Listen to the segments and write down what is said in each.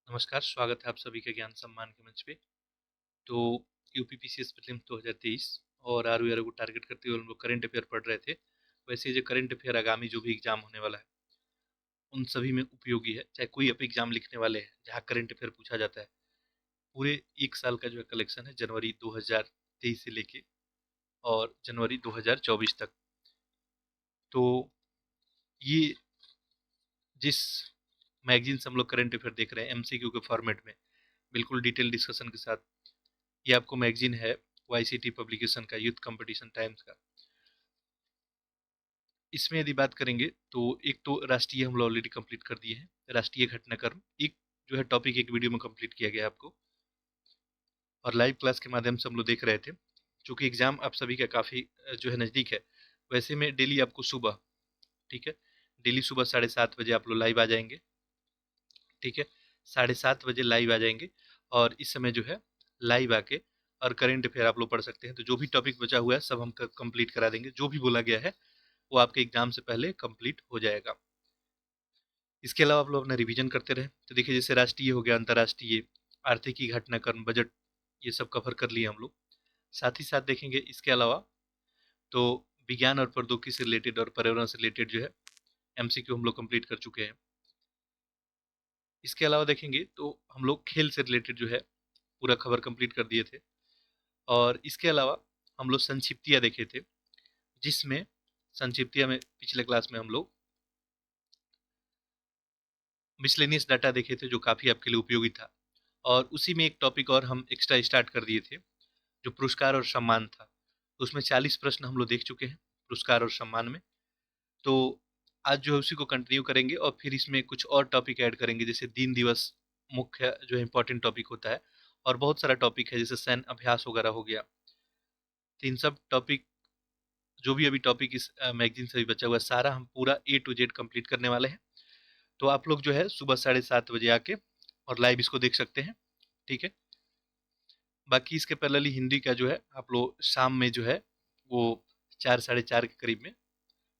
नमस्कार, स्वागत है आप सभी के ज्ञान सम्मान के मंच पे। तो यूपीपीसीएस प्रीलिम्स 2023 और आरयू को टारगेट करते हुए हम लोग करंट अफेयर पढ़ रहे थे। वैसे जो करंट अफेयर आगामी जो भी एग्जाम होने वाला है उन सभी में उपयोगी है। चाहे कोई आप एग्जाम लिखने वाले हैं जहाँ करंट अफेयर पूछा जाता है, पूरे एक साल का जो है कलेक्शन है जनवरी 2023 से लेके और जनवरी 2024 तक। तो ये जिस मैगजीन से हम लोग करंट अफेयर देख रहे हैं एमसीक्यू के फॉर्मेट में, बिल्कुल डिटेल डिस्कशन के साथ, ये आपको मैगजीन है वाईसीटी पब्लिकेशन का, यूथ कंपटीशन टाइम्स का। इसमें यदि बात करेंगे तो एक तो राष्ट्रीय हम लोग ऑलरेडी कंप्लीट कर दिए हैं, राष्ट्रीय घटनाक्रम एक जो है टॉपिक एक वीडियो में कंप्लीट किया गया आपको, और लाइव क्लास के माध्यम से हम लोग देख रहे थे। चूंकि एग्जाम आप सभी का काफ़ी जो है नज़दीक है, वैसे में डेली आपको सुबह, ठीक है, डेली सुबह 7:30 बजे आप लोग लाइव आ जाएंगे। ठीक है, 7:30 बजे लाइव आ जाएंगे और इस समय जो है लाइव आके और करेंट अफेयर आप लोग पढ़ सकते हैं। तो जो भी टॉपिक बचा हुआ है सब हम कंप्लीट करा देंगे, जो भी बोला गया है वो आपके एग्जाम से पहले कंप्लीट हो जाएगा। इसके अलावा आप लोग अपना रिवीजन करते रहे। तो देखिए, जैसे राष्ट्रीय हो गया, अंतर्राष्ट्रीय, आर्थिक घटनाक्रम, बजट, ये सब कवर कर लिए हम लोग। साथ ही साथ देखेंगे इसके अलावा तो विज्ञान और प्रौद्योगिकी से रिलेटेड और पर्यावरण से रिलेटेड जो है एमसीक्यू हम लोग कंप्लीट कर चुके हैं। इसके अलावा देखेंगे तो हम लोग खेल से रिलेटेड जो है पूरा खबर कंप्लीट कर दिए थे। और इसके अलावा हम लोग संक्षिप्तियाँ देखे थे, जिसमें संक्षिप्तियाँ में पिछले क्लास में हम लोग मिसलेनियस डाटा देखे थे जो काफ़ी आपके लिए उपयोगी था। और उसी में एक टॉपिक और हम एक्स्ट्रा स्टार्ट कर दिए थे जो पुरस्कार और सम्मान था। तो उसमें 40 प्रश्न हम लोग देख चुके हैं पुरस्कार और सम्मान में। तो आज जो है उसी को कंटिन्यू करेंगे और फिर इसमें कुछ और टॉपिक ऐड करेंगे, जैसे दिन दिवस मुख्य जो है इंपॉर्टेंट टॉपिक होता है, और बहुत सारा टॉपिक है जैसे सैन्य अभ्यास वगैरह हो गया। तो इन सब टॉपिक, जो भी अभी टॉपिक इस मैगजीन से भी बचा हुआ है, सारा हम पूरा ए टू जेड कंप्लीट करने वाले हैं। तो आप लोग जो है सुबह 7:30 बजे आके और लाइव इसको देख सकते हैं। ठीक है, बाकी इसके पैरेलली हिंदी का जो है आप लोग शाम में जो है वो 4 साढ़े 4 के करीब में,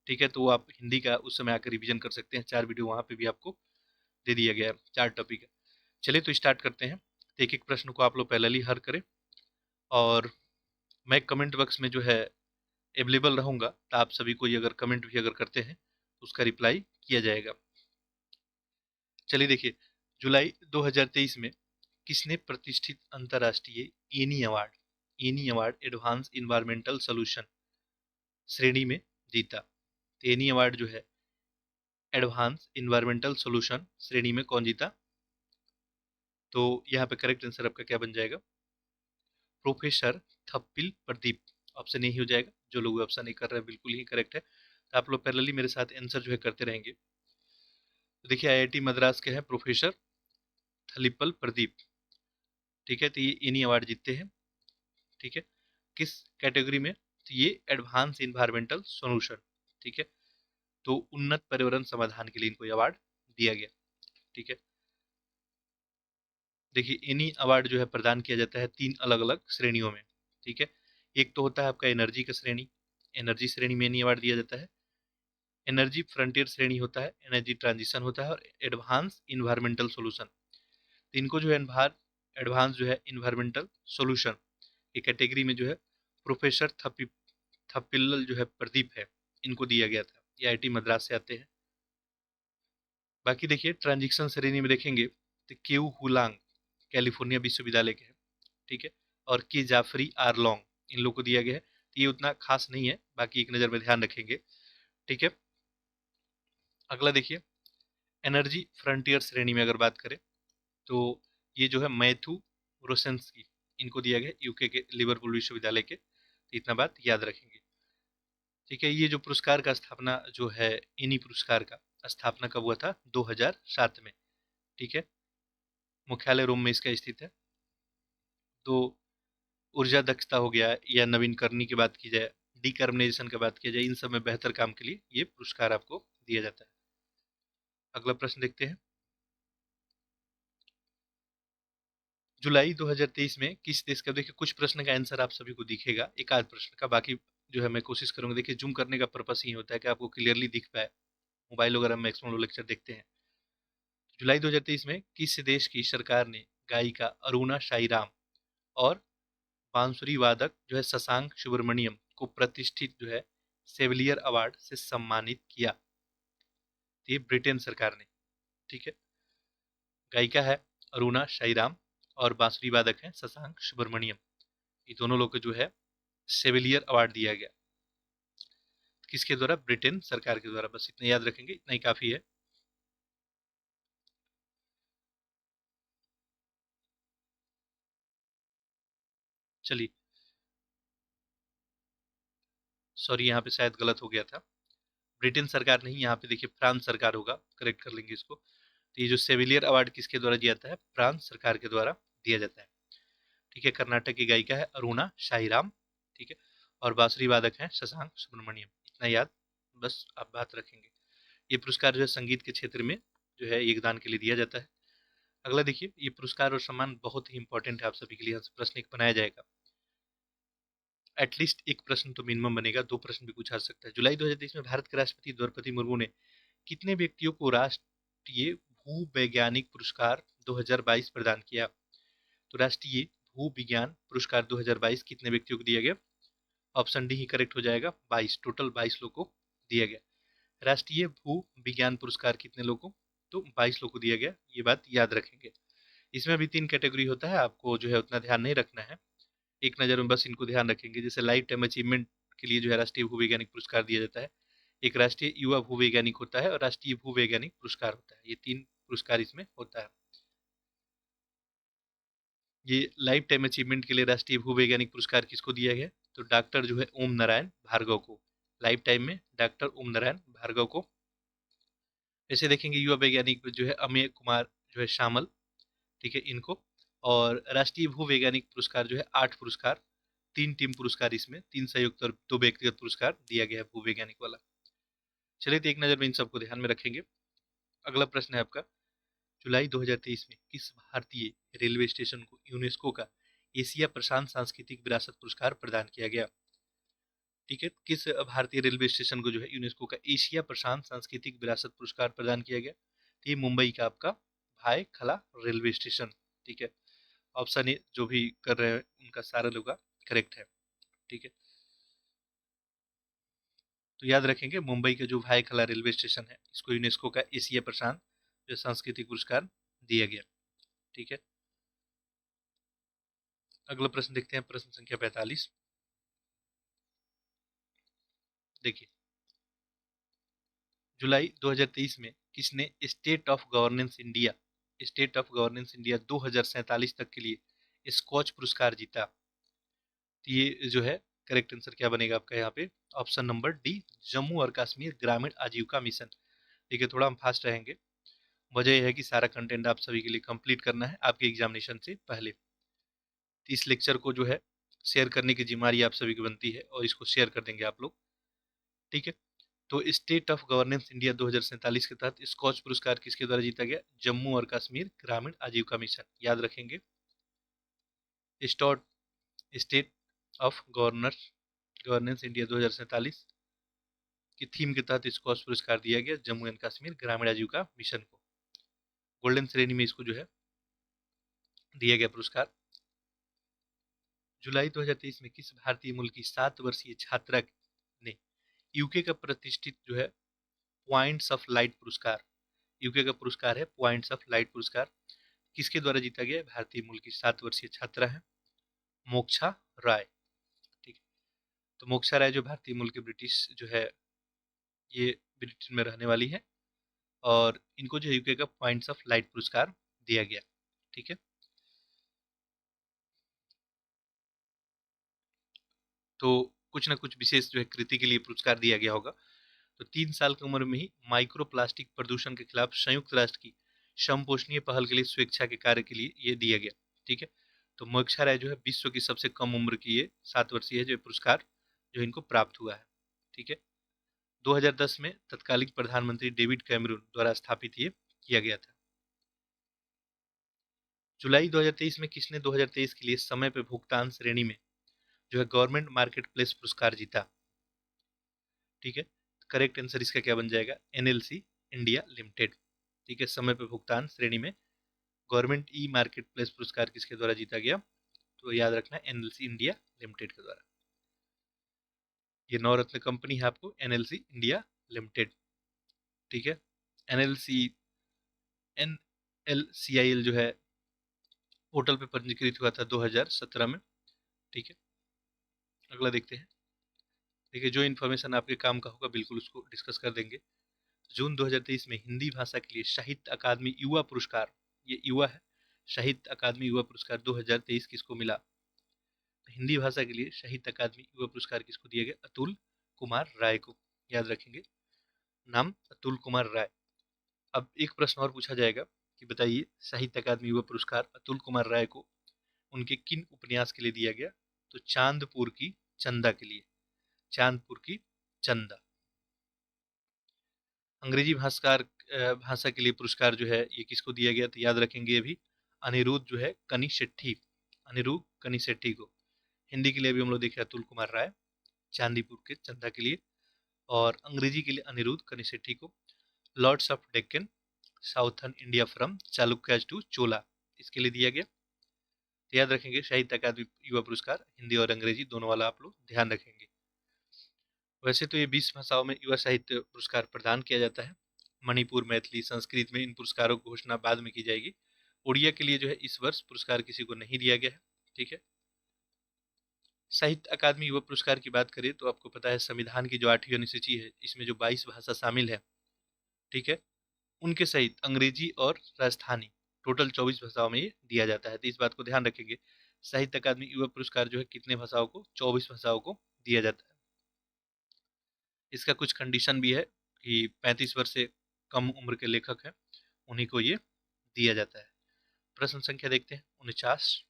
ठीक है, तो वो आप हिंदी का उस समय आकर रिवीजन कर सकते हैं। 4 वीडियो वहाँ पे भी आपको दे दिया गया है, 4 टॉपिक है। चलिए तो स्टार्ट करते हैं। तो एक एक प्रश्न को आप लोग पैरेलली हल करें, और मैं कमेंट बॉक्स में जो है अवेलेबल रहूंगा, तो आप सभी को ये अगर कमेंट भी अगर करते हैं तो उसका रिप्लाई किया जाएगा। चलिए देखिए, जुलाई 2023 में किसने प्रतिष्ठित अंतर्राष्ट्रीय any award advance environmental solution श्रेणी में जीता? तो एनी अवार्ड जो है एडवांस इन्वायरमेंटल सोल्यूशन श्रेणी में कौन जीता? तो यहाँ पे करेक्ट आंसर आपका क्या बन जाएगा? प्रोफेसर थप्पिल प्रदीप। ऑप्शन यही हो जाएगा। जो लोग ऑप्शन नहीं कर रहे हैं बिल्कुल ही करेक्ट है। तो आप लोग पैरेलली मेरे साथ आंसर जो है करते रहेंगे। तो देखिए, आईआईटी मद्रास के हैं प्रोफेसर थलिपल प्रदीप। ठीक है, तो ये इन्हीं अवार्ड जीतते हैं। ठीक है, किस कैटेगरी में? तो ये एडवांस इन्वायरमेंटल सोल्यूशन, ठीक है, तो उन्नत पर्यावरण समाधान के लिए इनको अवार्ड दिया गया। ठीक है, देखिए इन्हीं अवार्ड जो है प्रदान किया जाता है 3 अलग अलग श्रेणियों में। ठीक है, एक तो होता है आपका एनर्जी का श्रेणी, एनर्जी श्रेणी में इन्हीं अवार्ड दिया जाता है। एनर्जी फ्रंटियर श्रेणी होता है, एनर्जी ट्रांजिशन होता है, और एडवांस इन्वायरमेंटल सोल्यूशन। तो इनको जो है एडवांस जो है इन्वायरमेंटल सोल्यूशन की कैटेगरी में जो है प्रोफेसर थपिल्ल जो है प्रदीप है, इनको दिया गया था। ये आईआईटी मद्रास से आते हैं। बाकी देखिए, ट्रांजिशन श्रेणी में देखेंगे तो केयू हुलांग कैलिफोर्निया विश्वविद्यालय के हैं। ठीक है, और के जाफरी आरलोंग, इन लोग को दिया गया है। तो ये उतना खास नहीं है, बाकी एक नज़र में ध्यान रखेंगे। ठीक है, अगला देखिए, एनर्जी फ्रंटियर श्रेणी में अगर बात करें तो ये जो है मैथ्यू रोसेंस्की, इनको दिया गया यूके के लिवरपूल विश्वविद्यालय के। तो इतना बात याद रखेंगे। ठीक है, ये जो पुरस्कार का स्थापना जो है, इन्हीं पुरस्कार का स्थापना कब हुआ था? 2007 में। ठीक है, मुख्यालय रोम में इसका स्थित है। तो ऊर्जा दक्षता हो गया, या नवीनकरणीय की बात की जाए, डिकार्बनाइजेशन की बात की जाए, इन सब में बेहतर काम के लिए ये पुरस्कार आपको दिया जाता है। अगला प्रश्न देखते हैं। जुलाई 2023 में किस देश का? देखिए, कुछ प्रश्न का आंसर आप सभी को दिखेगा, एक आध प्रश्न का, बाकी जो है मैं कोशिश करूंगा। देखिए, जूम करने का पर्पस ही होता है कि आपको क्लियरली दिख पाए। मोबाइल वगैरह में मैक्सिमम लोग लेक्चर देखते हैं। जुलाई 2023 में किस देश की सरकार ने गायिका अरुणा शाईराम और बांसुरी वादक जो है शशांक सुब्रमण्यम को प्रतिष्ठित जो है सेविलियर अवार्ड से सम्मानित किया? तो ये ब्रिटेन सरकार ने। ठीक है, गायिका है अरुणा शाईराम और बांसुरी वादक है शशांक सुब्रमण्यम। ये दोनों लोग को जो है सेविलियर अवार्ड दिया गया। किसके द्वारा? ब्रिटेन सरकार के द्वारा। बस इतना याद रखेंगे, इतना ही काफी है। चलिए, सॉरी यहाँ पे शायद गलत हो गया था। ब्रिटेन सरकार नहीं, यहाँ पे देखिए फ्रांस सरकार होगा, करेक्ट कर लेंगे इसको। तो ये जो सेविलियर अवार्ड किसके द्वारा दिया जाता है? फ्रांस सरकार के द्वारा दिया जाता है। ठीक है, कर्नाटक की गायिका है अरुणा शाहीराम। ठीक है, और बांसुरी वादक हैं शशांक सुब्रमण्यम। इतना याद बस आप बात रखेंगे। ये पुरस्कार जो है संगीत के क्षेत्र में जो है योगदान के लिए दिया जाता है। अगला देखिए, ये पुरस्कार और सम्मान बहुत ही इंपॉर्टेंट है आप सभी के लिए। यहाँ से प्रश्न एक बनाया जाएगा, एटलीस्ट एक प्रश्न तो मिनिमम बनेगा, दो प्रश्न भी पूछा सकता है। जुलाई 2023 में भारत के राष्ट्रपति द्रौपदी मुर्मू ने कितने व्यक्तियों को राष्ट्रीय भू वैज्ञानिक पुरस्कार 2022 प्रदान किया? तो राष्ट्रीय भू विज्ञान पुरस्कार 2022 कितने व्यक्तियों को दिया गया? ऑप्शन डी ही करेक्ट हो जाएगा, 22। टोटल 22 लोग को दिया गया। राष्ट्रीय भू विज्ञान पुरस्कार कितने लोगों को? तो 22 लोग को दिया गया। ये बात याद रखेंगे। इसमें भी 3 कैटेगरी होता है, आपको जो है उतना ध्यान नहीं रखना है, एक नज़र में बस इनको ध्यान रखेंगे। जैसे लाइफ टाइम अचीवमेंट के लिए जो है राष्ट्रीय भू वैज्ञानिक पुरस्कार दिया जाता है, एक राष्ट्रीय युवा भू वैज्ञानिक होता है और राष्ट्रीय भू वैज्ञानिक पुरस्कार होता है। ये 3 पुरस्कार इसमें होता है। ये लाइफ टाइम अचीवमेंट के लिए राष्ट्रीय भू वैज्ञानिक पुरस्कार किसको दिया गया? तो डॉक्टर जो है ओम नारायण भार्गव को। लाइफ टाइम में डॉक्टर ओम नारायण भार्गव को। ऐसे देखेंगे युवा वैज्ञानिक जो है अमेय कुमार जो है शामल। ठीक है, इनको। और राष्ट्रीय भू वैज्ञानिक पुरस्कार जो है 8 पुरस्कार, 3 टीम पुरस्कार, इसमें 3 संयुक्त और 2 व्यक्तिगत पुरस्कार दिया गया है भू वैज्ञानिक वाला। चलिए, तो एक नज़र में इन सबको ध्यान में रखेंगे। अगला प्रश्न है आपका, जुलाई 2023 में किस भारतीय रेलवे स्टेशन को यूनेस्को का एशिया प्रशांत सांस्कृतिक विरासत पुरस्कार प्रदान किया गया? ठीक है, किस भारतीय रेलवे स्टेशन को जो है यूनेस्को का एशिया प्रशांत सांस्कृतिक विरासत पुरस्कार प्रदान किया गया? तो ये मुंबई का आपका भाई खला रेलवे स्टेशन। ठीक है, ऑप्शन ए जो भी कर रहे हैं उनका सारा लोग करेक्ट है। ठीक है, तो याद रखेंगे मुंबई का जो भाई खला रेलवे स्टेशन है, इसको यूनेस्को का एशिया प्रशांत जो सांस्कृतिक पुरस्कार दिया गया। ठीक है, अगला प्रश्न देखते हैं, प्रश्न संख्या 45। देखिए, जुलाई 2023 में किसने स्टेट ऑफ गवर्नेंस इंडिया 2047 तक के लिए स्कॉच पुरस्कार जीता? तो ये जो है करेक्ट आंसर क्या बनेगा आपका यहाँ पे? ऑप्शन नंबर डी, जम्मू और कश्मीर ग्रामीण आजीविका मिशन। देखिए, थोड़ा हम फास्ट रहेंगे। वजह यह है कि सारा कंटेंट आप सभी के लिए कंप्लीट करना है आपके एग्जामिनेशन से पहले। तो इस लेक्चर को जो है शेयर करने की जिम्मेदारी आप सभी की बनती है और इसको शेयर कर देंगे आप लोग। ठीक है, तो स्टेट ऑफ गवर्नेंस इंडिया 2047 के तहत स्कॉच पुरस्कार किसके द्वारा जीता गया? जम्मू और कश्मीर ग्रामीण आजीविका मिशन। याद रखेंगे, स्टॉट स्टेट ऑफ गवर्नेंस इंडिया 2047 की थीम के तहत स्कॉच पुरस्कार दिया गया जम्मू एंड कश्मीर ग्रामीण आजीविका मिशन को। गोल्डन श्रेणी में इसको जो है दिया गया पुरस्कार। जुलाई 2023 में किस भारतीय मूल की 7 वर्षीय छात्रा ने यूके का प्रतिष्ठित जो है पॉइंट्स ऑफ लाइट पुरस्कार, यूके का पुरस्कार है पॉइंट्स ऑफ लाइट पुरस्कार, किसके द्वारा जीता गया? भारतीय मूल की 7 वर्षीय छात्रा है मोक्षा राय। ठीक है, तो मोक्षा राय जो भारतीय मूल की ब्रिटिश जो है, ये ब्रिटेन में रहने वाली है और इनको जो यूके का पॉइंट्स ऑफ लाइट पुरस्कार दिया गया। ठीक है, तो कुछ ना कुछ विशेष जो है कृति के लिए पुरस्कार दिया गया होगा। तो 3 साल की उम्र में ही माइक्रो प्लास्टिक प्रदूषण के खिलाफ संयुक्त राष्ट्र की समपोषणीय पहल के लिए स्वेच्छा के कार्य के लिए ये दिया गया। ठीक है, तो मोक्षा राय जो है विश्व की सबसे कम उम्र की ये 7 वर्षीय है जो पुरस्कार जो इनको प्राप्त हुआ है। ठीक है, 2010 में तत्कालीन प्रधानमंत्री डेविड कैमरून द्वारा स्थापित ये किया गया था। जुलाई 2023 में किसने 2023 के लिए समय पे भुगतान श्रेणी में जो है गवर्नमेंट मार्केट प्लेस पुरस्कार जीता? ठीक है, करेक्ट आंसर इसका क्या बन जाएगा? NLC India limited. ठीक है, समय पे भुगतान श्रेणी में गवर्नमेंट ई मार्केट प्लेस पुरस्कार किसके द्वारा जीता गया? तो याद रखना एनएलसी इंडिया लिमिटेड के द्वारा। ये नवरत्न कंपनी है आपको एनएलसी इंडिया लिमिटेड, ठीक है। एनएलसी एनएलसीआईएल जो है पोर्टल पे पंजीकृत हुआ था 2017 में, ठीक है। अगला देखते हैं। देखिए, जो इन्फॉर्मेशन आपके काम का होगा बिल्कुल उसको डिस्कस कर देंगे। जून 2023 में हिंदी भाषा के लिए साहित्य अकादमी युवा पुरस्कार, ये युवा है, साहित्य अकादमी युवा पुरस्कार 2023 किसको मिला? तो हिंदी भाषा के लिए साहित्य अकादमी युवा पुरस्कार किसको दिया गया? अतुल कुमार राय को, याद रखेंगे नाम अतुल कुमार राय। अब एक प्रश्न और पूछा जाएगा कि बताइए साहित्य अकादमी युवा पुरस्कार अतुल कुमार राय को उनके किन उपन्यास के लिए दिया गया? तो चांदपुर की चंदा के लिए, चांदपुर की चंदा। अंग्रेजी भाषा के लिए पुरस्कार जो है ये किसको दिया गया? तो याद रखेंगे अभी अनिरुद्ध जो है कनिशेट्टी, अनिरुद्ध कनिशेट्टी को। हिंदी के लिए भी हम लोग देखे अतुल कुमार राय चांदीपुर के चंदा के लिए, और अंग्रेजी के लिए अनिरुद्ध कनिशेट्टी को lords of Deccan southern India from Chalukyas to Chola इसके लिए दिया गया। तो याद रखेंगे साहित्य अकादमी युवा पुरस्कार हिंदी और अंग्रेजी दोनों वाला आप लोग ध्यान रखेंगे। वैसे तो ये 20 भाषाओं में युवा साहित्य पुरस्कार प्रदान किया जाता है। मणिपुर, मैथिली, संस्कृत में इन पुरस्कारों की घोषणा बाद में की जाएगी। उड़िया के लिए जो है इस वर्ष पुरस्कार किसी को नहीं दिया गया है, ठीक है। साहित्य अकादमी युवा पुरस्कार की बात करें तो आपको पता है संविधान की जो 8वीं अनुसूची है इसमें जो 22 भाषा शामिल है, ठीक है, उनके सहित अंग्रेजी और राजस्थानी टोटल 24 भाषाओं में ये दिया जाता है। तो इस बात को ध्यान रखेंगे, साहित्य अकादमी युवा पुरस्कार जो है कितने भाषाओं को? 24 भाषाओं को दिया जाता है। इसका कुछ कंडीशन भी है कि 35 वर्ष से कम उम्र के लेखक हैं उन्हीं को ये दिया जाता है। प्रश्न संख्या देखते हैं 49।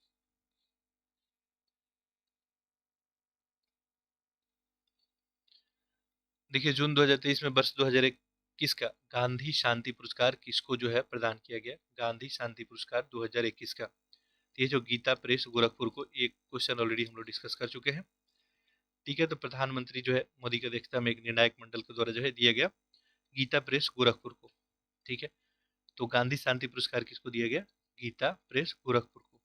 देखिए, जून 2023 में वर्ष 2021 का गांधी शांति पुरस्कार किसको जो है प्रदान किया गया? गांधी शांति पुरस्कार 2021 का। ये जो गीता प्रेस गोरखपुर को, एक क्वेश्चन ऑलरेडी हम लोग डिस्कस कर चुके हैं, ठीक है। तो प्रधानमंत्री जो है मोदी की अध्यक्षता में एक निर्णायक मंडल के द्वारा जो है दिया गया गीता प्रेस गोरखपुर को, ठीक है। तो गांधी शांति पुरस्कार किसको दिया गया? गीता प्रेस गोरखपुर को।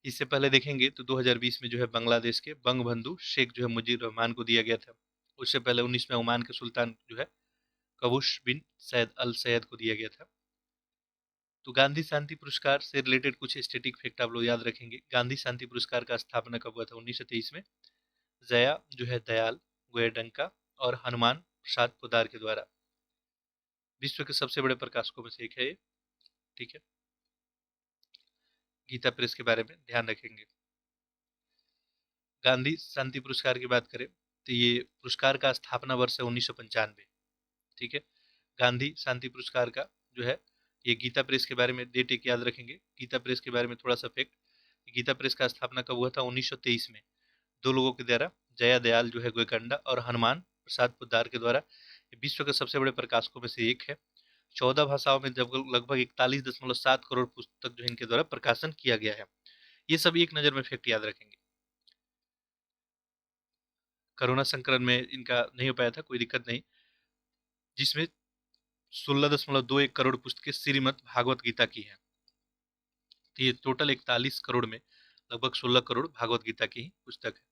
इससे पहले देखेंगे तो 2020 में जो है बांग्लादेश के बंगबंधु शेख जो है मुजीब रहमान को दिया गया था। उससे पहले 19 में ओमान के सुल्तान जो है कबूश बिन सैद अल सैद को दिया गया था। तो गांधी शांति पुरस्कार से रिलेटेड कुछ स्टैटिक फैक्ट आप लोग याद रखेंगे। गांधी शांति पुरस्कार का स्थापना कब हुआ था? 1923 में जया जो है दयाल गोयडंका और हनुमान प्रसाद पोदार के द्वारा। विश्व के सबसे बड़े प्रकाशकों में से एक है ये, ठीक है। गीता प्रेस के बारे में ध्यान रखेंगे। गांधी शांति पुरस्कार की बात करें तो ये पुरस्कार का स्थापना वर्ष है 1995, ठीक है। गांधी शांति पुरस्कार का जो है ये गीता प्रेस के बारे में डेट एक याद रखेंगे। गीता प्रेस के बारे में थोड़ा सा फैक्ट, गीता प्रेस का स्थापना कब हुआ था? 1923 में दो लोगों के द्वारा, जया दयाल जो है गोयकंडा और हनुमान प्रसाद पोद्दार के द्वारा। विश्व के सबसे बड़े प्रकाशकों में से एक है। 14 भाषाओं में जब लगभग 41.7 करोड़ पुस्तक जो इनके द्वारा प्रकाशन किया गया है। ये सब एक नज़र में फैक्ट याद रखेंगे। कोरोना संक्रमण में इनका नहीं हो पाया था, कोई दिक्कत नहीं, जिसमें 16.21 करोड़ पुस्तकें श्रीमद् भागवत गीता की है। तो ये टोटल 41 करोड़ में लगभग 16 करोड़ भागवत गीता की ही पुस्तक है।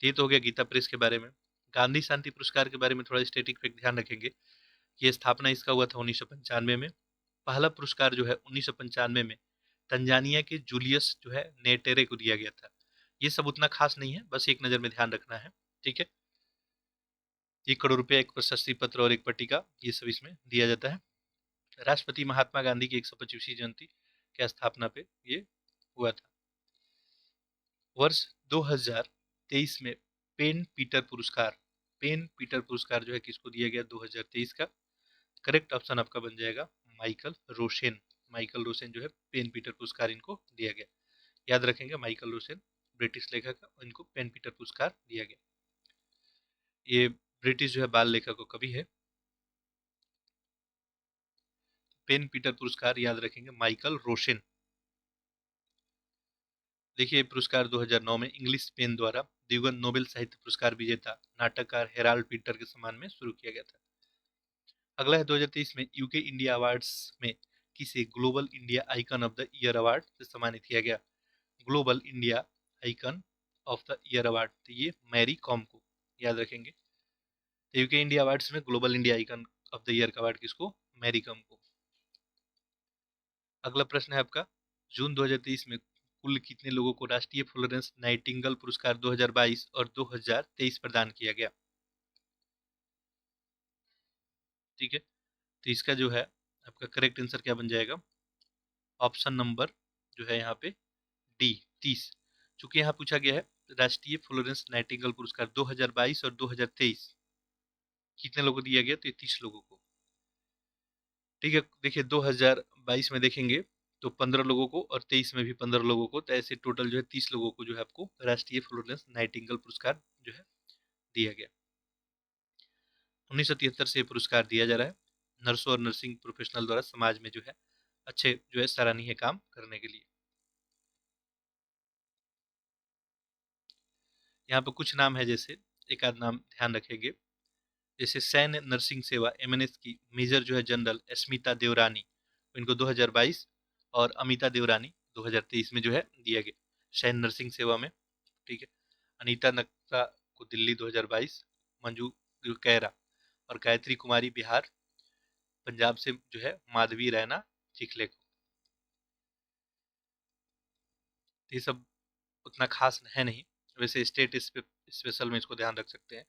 तो ये तो हो गया गीता प्रेस के बारे में। गांधी शांति पुरस्कार के बारे में थोड़ा स्टैटिक फैक्ट ध्यान रखेंगे। ये स्थापना इसका हुआ था 1995 में। पहला पुरस्कार जो है 1995 में तंजानिया के जूलियस जो है नेटेरे को दिया गया था। ये सब उतना खास नहीं है, बस एक नज़र में ध्यान रखना है, ठीक है। 1 करोड़ रुपया, एक प्रशस्ति पत्र और एक पट्टिका, ये सब इसमें दिया जाता है। राष्ट्रपति महात्मा गांधी की 125वीं जयंती की स्थापना पे ये हुआ था। वर्ष 2023 में पेन पीटर पुरस्कार, पेन पीटर पुरस्कार जो है किसको दिया गया 2023 का? करेक्ट ऑप्शन आपका बन जाएगा माइकल रोशेन। माइकल रोशेन जो है पेन पीटर पुरस्कार इनको दिया गया। याद रखेंगे माइकल रोशेन ब्रिटिश लेखक है, इनको पेन पीटर पुरस्कार दिया गया। ये ब्रिटिश जो है बाल लेखकों का भी है। पेन पीटर पुरस्कार याद रखेंगे माइकल रोशेन। देखिए, पुरस्कार 2009 में इंग्लिश पेन द्वारा दिवंगत नोबेल साहित्य पुरस्कार विजेता नाटककार हेराल्ड पीटर के सम्मान में शुरू किया गया था। अगला है 2023 में यूके इंडिया अवार्ड्स में किसे global India icon of the year award से सम्मानित किया गया। Global India icon of the year award, तो ये मैरी कॉम को याद रखेंगे। तो यूके इंडिया अवार्ड्स में global India icon of the year का अवार्ड किसको? मैरी कॉम को। अगला प्रश्न है आपका, जून 2023 में कुल कितने लोगों को राष्ट्रीय फ्लोरेंस नाइटिंगेल पुरस्कार 2022 और 2023 प्रदान किया गया? ठीक है, तो इसका जो है आपका करेक्ट आंसर क्या बन जाएगा? ऑप्शन नंबर जो है यहाँ पे डी, 30। चूंकि यहाँ पूछा गया है राष्ट्रीय फ्लोरेंस नाइटिंगेल पुरस्कार 2022 और 2023 कितने लोगों को दिया गया, तो ये 30 लोगों को। ठीक है, देखिए 2022 में देखेंगे तो 15 लोगों को और 23 में भी 15 लोगों को, तो ऐसे टोटल जो है 30 लोगों को जो है आपको राष्ट्रीय फ्लोरेंस नाइटिंगेल पुरस्कार जो है दिया गया। 1973 से ये पुरस्कार दिया जा रहा है नर्सों और नर्सिंग प्रोफेशनल द्वारा समाज में जो है अच्छे जो है सराहनीय काम करने के लिए। यहाँ पे कुछ नाम है, जैसे एक आध नाम ध्यान रखेंगे, जैसे सैन्य नर्सिंग सेवा एमएनएस की मेजर जो है जनरल स्मिता देवरानी, इनको 2022 और अमिता देवरानी 2023 में जो है दिया गया सैन्य नर्सिंग सेवा में। ठीक है, अनीता नक्ता को दिल्ली 2022, मंजू कैरा और गायत्री कुमारी बिहार, पंजाब से जो है माधवी रैना चिखले को। ये सब उतना खास है नहीं, वैसे स्टेट स्पेशल में इसको ध्यान रख सकते हैं।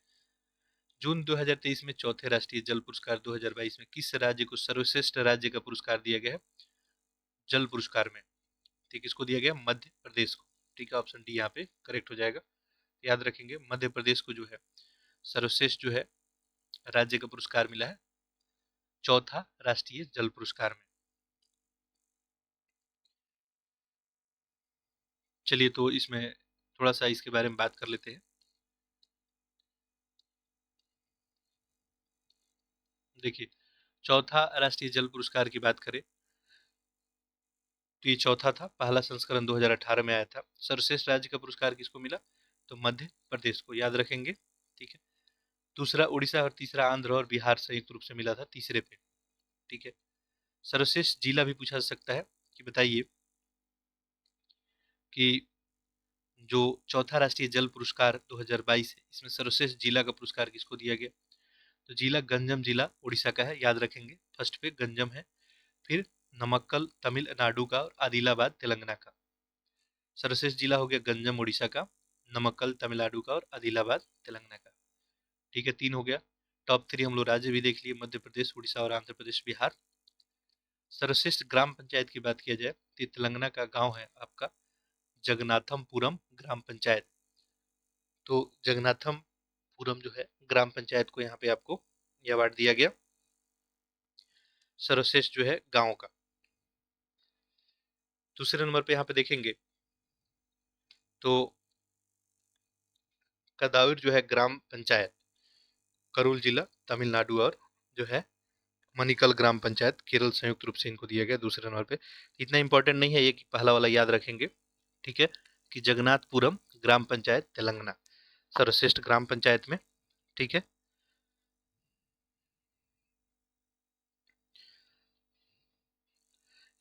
जून 2023 में चौथे राष्ट्रीय जल पुरस्कार 2022 में किस राज्य को सर्वश्रेष्ठ राज्य का पुरस्कार दिया गया है जल पुरस्कार में? ठीक, इसको दिया गया मध्य प्रदेश को। ठीक है, ऑप्शन डी यहाँ पे करेक्ट हो जाएगा। याद रखेंगे मध्य प्रदेश को जो है सर्वश्रेष्ठ जो है राज्य का पुरस्कार मिला है चौथा राष्ट्रीय जल पुरस्कार में। चलिए तो इसमें थोड़ा सा इसके बारे में बात कर लेते हैं। देखिए, चौथा राष्ट्रीय जल पुरस्कार की बात करें तो ये चौथा था, पहला संस्करण 2018 में आया था। सर्वश्रेष्ठ राज्य का पुरस्कार किसको मिला, तो मध्य प्रदेश को, याद रखेंगे। ठीक है, दूसरा उड़ीसा और तीसरा आंध्र और बिहार संयुक्त रूप से मिला था तीसरे पे। ठीक है, सर्वश्रेष्ठ जिला भी पूछा जा सकता है कि बताइए कि जो चौथा राष्ट्रीय जल पुरस्कार 2022 है इसमें सर्वश्रेष्ठ जिला का पुरस्कार किसको दिया गया, तो जिला गंजम जिला उड़ीसा का है, याद रखेंगे। फर्स्ट पे गंजम है, फिर नमक्कल तमिलनाडु का और आदिलाबाद तेलंगाना का। सर्वश्रेष्ठ जिला हो गया गंजम उड़ीसा का, नमक्कल तमिलनाडु का और आदिलाबाद तेलंगाना का। ठीक है, 3 हो गया। टॉप 3 हम लोग राज्य भी देख लिए, मध्य प्रदेश, उड़ीसा और आंध्र प्रदेश बिहार। सर्वश्रेष्ठ ग्राम पंचायत की बात किया जाए तो तेलंगाना का गांव है आपका जगन्नाथमपुरम ग्राम पंचायत। तो जगन्नाथमपुरम जो है ग्राम पंचायत को यहाँ पे आपको यह अवार्ड दिया गया सर्वश्रेष्ठ जो है गांव का। दूसरे नंबर पे यहाँ पे देखेंगे तो कदायूर जो है ग्राम पंचायत, करूल जिला तमिलनाडु, और जो है मनिकल ग्राम पंचायत केरल संयुक्त रूप से इनको दिया गया दूसरे नंबर पे। इतना इंपॉर्टेंट नहीं है ये कि पहला वाला याद रखेंगे। ठीक है, कि जगन्नाथपुरम ग्राम पंचायत तेलंगाना सर्वश्रेष्ठ ग्राम पंचायत में। ठीक है,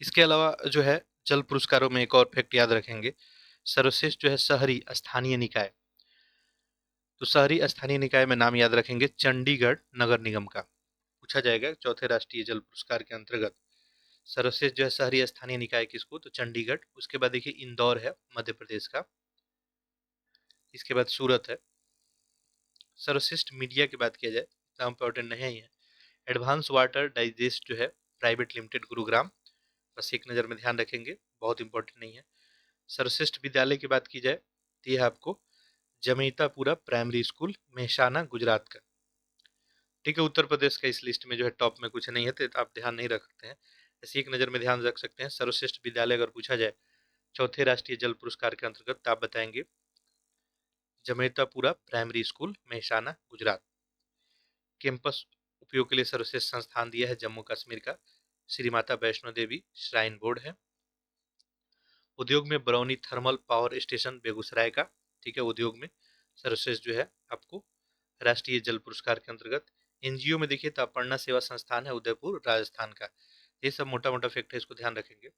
इसके अलावा जो है जल पुरस्कारों में एक और फैक्ट याद रखेंगे, सर्वश्रेष्ठ जो है शहरी स्थानीय निकाय, तो शहरी स्थानीय निकाय में नाम याद रखेंगे चंडीगढ़ नगर निगम का, पूछा जाएगा चौथे राष्ट्रीय जल पुरस्कार के अंतर्गत। सर्वश्रेष्ठ जो है शहरी स्थानीय निकाय किसको, तो चंडीगढ़। उसके बाद देखिए इंदौर है मध्य प्रदेश का, इसके बाद सूरत है। सर्वश्रेष्ठ मीडिया की बात किया जाए, इतना इंपॉर्टेंट नहीं है, एडवांस वाटर डाइजेस्ट जो है प्राइवेट लिमिटेड गुरुग्राम, बस एक नज़र में ध्यान रखेंगे, बहुत इंपॉर्टेंट नहीं है। सर्वश्रेष्ठ विद्यालय की बात की जाए तो यह आपको जमीतापुरा प्राइमरी स्कूल मेहसाना गुजरात का। ठीक है, उत्तर प्रदेश का इस लिस्ट में जो है टॉप में कुछ नहीं है, तो आप ध्यान नहीं रख सकते हैं, ऐसे एक नज़र में ध्यान रख सकते हैं। सर्वश्रेष्ठ विद्यालय अगर पूछा जाए चौथे राष्ट्रीय जल पुरस्कार के अंतर्गत, तो आप बताएंगे Jametapura primary school Mehsana Gujarat. Campus उपयोग के लिए सर्वश्रेष्ठ संस्थान दिया है जम्मू कश्मीर का श्री माता वैष्णो देवी श्राइन बोर्ड है। उद्योग में Barauni thermal power station Begusarai का। ठीक है, उद्योग में सर्वश्रेष्ठ जो है आपको राष्ट्रीय जल पुरस्कार के अंतर्गत एनजीओ में देखिए तो अपर्णा सेवा संस्थान है उदयपुर राजस्थान का। ये सब मोटा मोटा फैक्ट है, इसको ध्यान रखेंगे।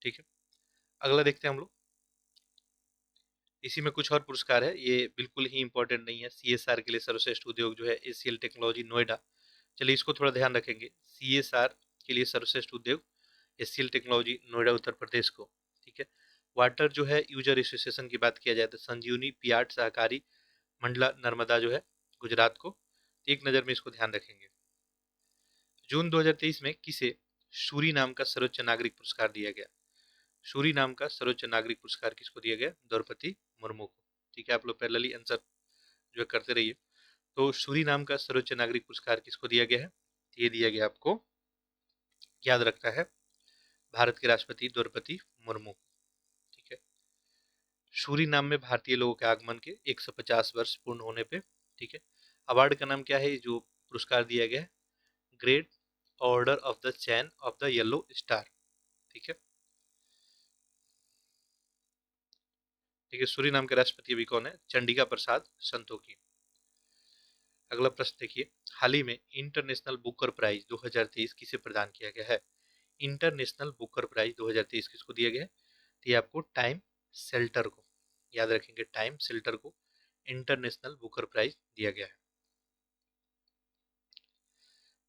ठीक है, अगला देखते हैं हम लोग। इसी में कुछ और पुरस्कार है, ये बिल्कुल ही इंपॉर्टेंट नहीं है। सीएसआर के लिए सर्वश्रेष्ठ उद्योग जो है एसीएल टेक्नोलॉजी नोएडा। चलिए इसको थोड़ा ध्यान रखेंगे। सीएसआर के लिए सर्वश्रेष्ठ उद्योग एसीएल टेक्नोलॉजी नोएडा उत्तर प्रदेश को। ठीक है, वाटर जो है यूजर एसोसिएशन की बात किया जाए तो संजीवनी पियाट सहकारी मंडला नर्मदा जो है गुजरात को। एक नज़र में इसको ध्यान रखेंगे। जून 2023 में किसे शूरी नाम का सर्वोच्च नागरिक पुरस्कार दिया गया? शूरी नाम का सर्वोच्च नागरिक पुरस्कार किसको दिया गया? द्रौपदी मुर्मू को। ठीक है, आप लोग पैरेलली आंसर जो है करते रहिए। तो शूरी नाम का सर्वोच्च नागरिक पुरस्कार किसको दिया गया है? ये दिया गया आपको, याद रखना है, भारत के राष्ट्रपति द्रौपदी मुर्मू। ठीक है, शूरी नाम में भारतीय लोगों के आगमन के 150 वर्ष पूर्ण होने पे। ठीक है, अवार्ड का नाम क्या है जो पुरस्कार दिया गया है? Great order of the chain of the yellow star. ठीक है, ठीक है, सूरीनाम के राष्ट्रपति अभी कौन है? चंडिका प्रसाद संतोखी। अगला प्रश्न देखिए, हाल ही में इंटरनेशनल बुकर प्राइज 2023 किसे प्रदान किया गया है? इंटरनेशनल बुकर प्राइज 2023 किसको दिया गया है? तो ये आपको टाइम सेल्टर को, याद रखेंगे, टाइम सेल्टर को इंटरनेशनल बुकर प्राइज दिया गया है।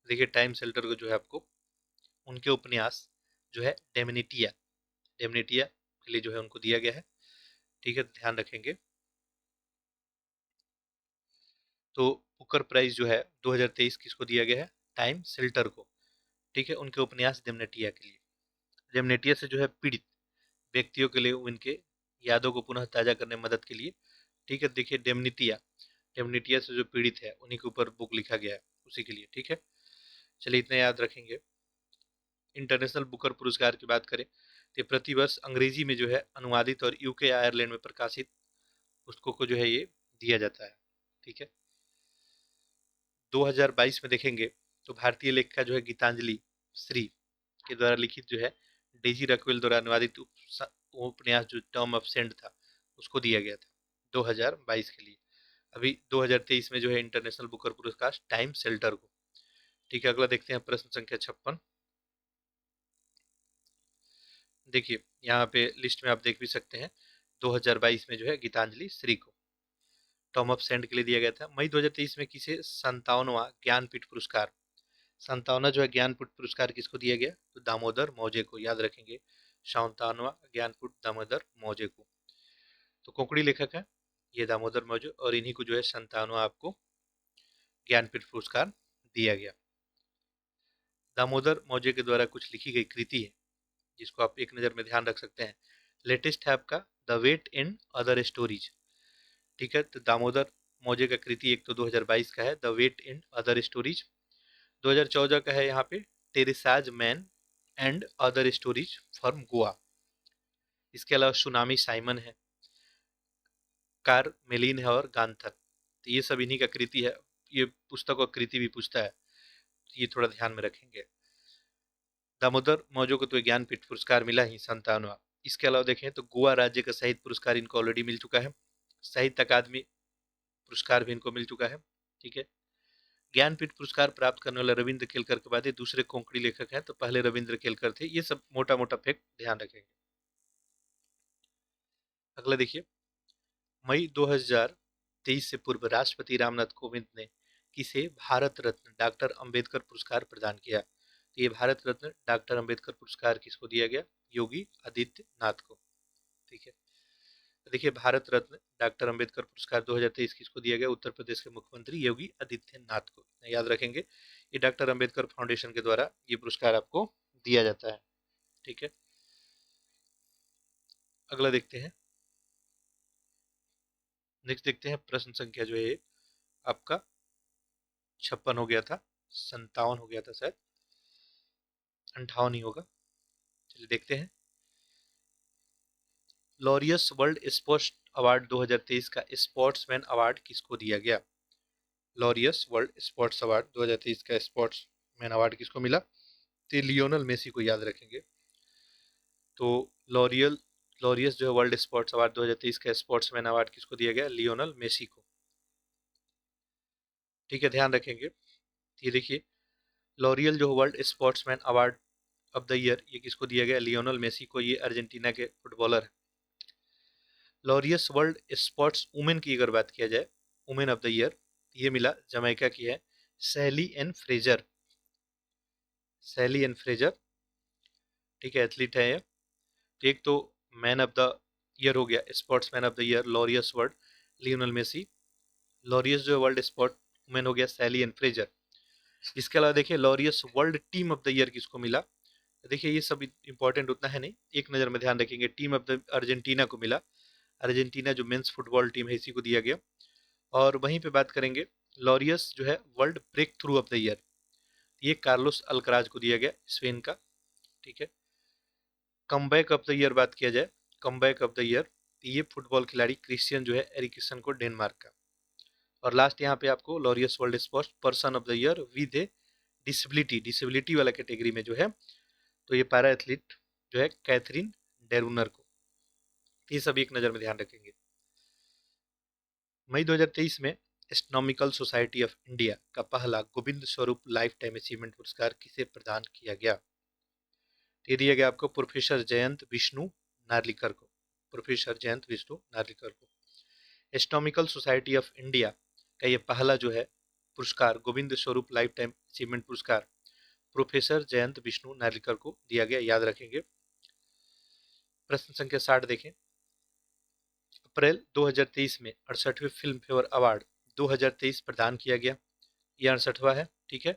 देखिए टाइम सेल्टर को जो है आपको उनके उपन्यास जो है डेमनिटिया, डेमनिटिया के लिए जो है उनको दिया गया है। ठीक है, ध्यान रखेंगे। तो बुकर प्राइज जो है 2023 किसको दिया गया है? टाइम सेल्टर को। ठीक है, उनके उपन्यास डेमनेटिया के लिए। डेमनेटिया से जो है पीड़ित व्यक्तियों के लिए उनके यादों को पुनः ताजा करने में मदद के लिए। ठीक है, देखिए डेमनिटिया, डेमनिटिया से जो पीड़ित है उन्हीं के ऊपर बुक लिखा गया है, उसी के लिए। ठीक है, चलिए इतना याद रखेंगे। इंटरनेशनल बुकर पुरस्कार की बात करें तो प्रतिवर्ष अंग्रेजी में जो है अनुवादित और यूके आयरलैंड में प्रकाशित पुस्तकों को जो है ये दिया जाता है। ठीक है, 2022 में देखेंगे तो भारतीय लेखिका जो है गीतांजलि श्री के द्वारा लिखित जो है डेजी रकवेल द्वारा अनुवादित उपन्यास जो टर्म ऑफ सेंड था उसको दिया गया था 2022 के लिए। अभी 2023 में जो है इंटरनेशनल बुकर पुरस्कार टाइम सेल्टर को। ठीक है, अगला देखते हैं प्रश्न संख्या 56। देखिए यहाँ पे लिस्ट में आप देख भी सकते हैं 2022 में जो है गीतांजलि श्री को टॉम ऑफ सेंड के लिए दिया गया था। मई 2023 में किसे 57वां ज्ञानपीठ पुरस्कार, 57वां जो है ज्ञानपीठ पुरस्कार किसको दिया गया? तो दामोदर मौजे को, याद रखेंगे, 57वां ज्ञानपीठ दामोदर मौजे को। तो कोंकणी लेखक है ये दामोदर मौजे और इन्हीं को जो है 57वां आपको ज्ञानपीठ पुरस्कार दिया गया। दामोदर मौजे के द्वारा कुछ लिखी गई कृति है जिसको आप एक नज़र में ध्यान रख सकते हैं। लेटेस्ट है आपका the wait in other stories. ठीक है, तो दामोदर मौजे का कृति एक तो 2022 का है the wait in other stories, 2014 का है यहाँ पे Teresa's man and other stories from Goa. इसके अलावा सुनामी साइमन है, कार मेलिन है और गांथर। तो ये सब इन्हीं का कृति है। ये पुस्तक और कृति भी पूछता है, तो ये थोड़ा ध्यान में रखेंगे। दामोदर मौजो को तो ज्ञानपीठ पुरस्कार मिला ही 57वां। इसके अलावा देखें तो गोवा राज्य का साहित्य पुरस्कार इनको ऑलरेडी मिल चुका है, साहित्य अकादमी पुरस्कार भी इनको मिल चुका है। ठीक है, ज्ञानपीठ पुरस्कार प्राप्त करने वाले रविंद्र केलकर के बाद ये दूसरे कोंकणी लेखक हैं, तो पहले रविंद्र केलकर थे। ये सब मोटा मोटा फैक्ट ध्यान रखेंगे। अगला देखिए, मई 2023 से पूर्व राष्ट्रपति रामनाथ कोविंद ने किसे भारत रत्न डॉक्टर अंबेडकर पुरस्कार प्रदान किया? तो ये भारत रत्न डॉक्टर अंबेडकर पुरस्कार किसको दिया गया? योगी आदित्यनाथ को। ठीक है, तो देखिए भारत रत्न डॉक्टर अंबेडकर पुरस्कार 2023 किसको दिया गया? उत्तर प्रदेश के मुख्यमंत्री योगी आदित्यनाथ को, याद रखेंगे। ये डॉक्टर अंबेडकर फाउंडेशन के द्वारा ये पुरस्कार आपको दिया जाता है। ठीक है, अगला देखते हैं। नेक्स्ट देखते हैं प्रश्न संख्या जो है आपका 56 हो गया था, 57 हो गया था शायद, 58 ही होगा। चलिए देखते हैं। लॉरियस वर्ल्ड स्पोर्ट्स अवार्ड 2023 का स्पोर्ट्समैन अवार्ड किसको दिया गया? लॉरियस वर्ल्ड स्पोर्ट्स अवार्ड 2023 का स्पोर्ट्समैन अवार्ड किसको मिला? तो लियोनल मेसी को, याद रखेंगे। तो लॉरियल लॉरियस जो है वर्ल्ड स्पोर्ट्स अवार्ड 2023 का स्पोर्ट्समैन अवार्ड किसको दिया गया? लियोनल मेसी को। ठीक है, ध्यान रखेंगे। ये देखिए, लॉरियल जो world sportsman award of the year, ये किसको दिया गया? लियोनेल मेसी को। ये अर्जेंटीना के फुटबॉलर हैं। लॉरियस वर्ल्ड स्पोर्ट्स वुमेन की अगर बात किया जाए, वुमेन ऑफ द ईयर, ये मिला जमैका की है सैली एन फ्रेजर। सैली एन फ्रेजर, ठीक है, एथलीट है ये। तो एक तो मैन ऑफ द ईयर हो गया, sports man of the year Laureus world Lionel Messi. Laureus जो वर्ल्ड स्पोर्ट वुमेन हो गया सैली एन फ्रेजर। इसके अलावा देखिए, Laureus world team of the year किसको मिला? देखिए ये सब इंपॉर्टेंट उतना है नहीं, एक नज़र में ध्यान रखेंगे। टीम ऑफ द अर्जेंटीना को मिला। अर्जेंटीना जो मेंस फुटबॉल टीम है, इसी को दिया गया। और वहीं पे बात करेंगे, लॉरियस जो है world breakthrough of the year, ये कार्लोस अल्कराज को दिया गया, स्पेन का। ठीक है। कमबैक ऑफ द ईयर बात किया जाए, कमबैक ऑफ द ईयर, ये फुटबॉल खिलाड़ी क्रिश्चियन जो है एरिक्सन को, डेनमार्क का। और लास्ट यहाँ पे आपको Laureus world sports person of the year with A disability, disability वाला कैटेगरी में जो है, तो ये पैरा एथलीट जो है कैथरीन डेरूनर को। ये सब एक नज़र में ध्यान रखेंगे। मई 2023 में एस्ट्रोनॉमिकल सोसाइटी ऑफ इंडिया का पहला Govind Swarup life time achievement पुरस्कार किसे प्रदान किया गया? ये दिया गया आपको प्रोफेसर जयंत विष्णु नार्लिकर को। प्रोफेसर जयंत विष्णु नार्लिकर को। एस्ट्रोनॉमिकल सोसाइटी ऑफ इंडिया का ये पहला जो है पुरस्कार, Govind Swarup life time achievement पुरस्कार, प्रोफेसर जयंत विष्णु नार्लिकर को दिया गया, याद रखेंगे। प्रश्न संख्या 60 देखें। अप्रैल 2023 में 68वें फिल्म फेयर अवार्ड 2023 प्रदान किया गया। ये 68वां है, ठीक है।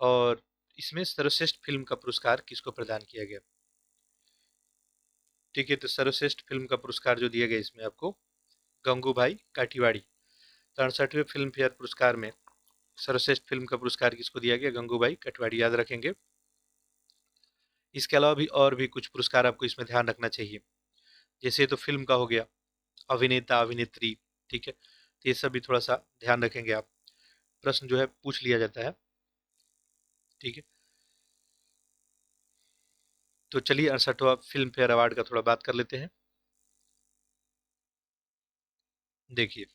और इसमें सर्वश्रेष्ठ फिल्म का पुरस्कार किसको प्रदान किया गया? ठीक है, तो सर्वश्रेष्ठ फिल्म का पुरस्कार जो दिया गया इसमें आपको गंगूबाई काठियावाड़ी। तो 68वें फिल्म फेयर पुरस्कार में सर्वश्रेष्ठ फिल्म का पुरस्कार किसको दिया गया? गंगूबाई काठियावाड़ी, याद रखेंगे। इसके अलावा भी और भी कुछ पुरस्कार आपको इसमें ध्यान रखना चाहिए। जैसे तो फिल्म का हो गया, अभिनेता अभिनेत्री, ठीक है, तो ये सब भी थोड़ा सा ध्यान रखेंगे आप। प्रश्न जो है पूछ लिया जाता है, ठीक है। तो चलिए 68वां फिल्म फेयर अवार्ड का थोड़ा बात कर लेते हैं। देखिए,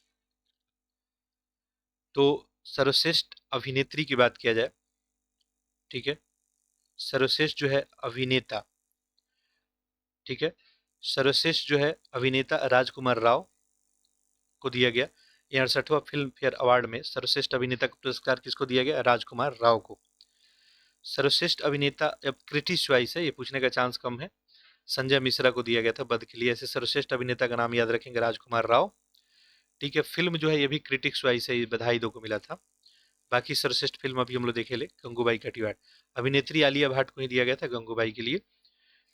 तो सर्वश्रेष्ठ अभिनेत्री की बात किया जाए, ठीक है, सर्वश्रेष्ठ जो है अभिनेता, ठीक है, सर्वश्रेष्ठ जो है अभिनेता राजकुमार राव को दिया गया। ये 68वां फिल्म फेयर अवार्ड में सर्वश्रेष्ठ अभिनेता का पुरस्कार किसको दिया गया? राजकुमार राव को। सर्वश्रेष्ठ अभिनेता, अब क्रिटिक्स चॉइस है, ये पूछने का चांस कम है, संजय मिश्रा को दिया गया था बद के लिए। ऐसे सर्वश्रेष्ठ अभिनेता का नाम याद रखेंगे, राजकुमार राव, ठीक है। फिल्म जो है ये भी क्रिटिक्स चॉइस है, ये बधाई दो को मिला था। बाकी सर्वश्रेष्ठ फिल्म अभी हम लोग देखे ले, गंगूबाई काठियावाड़। अभिनेत्री आलिया भट्ट को ही दिया गया था गंगूबाई के लिए,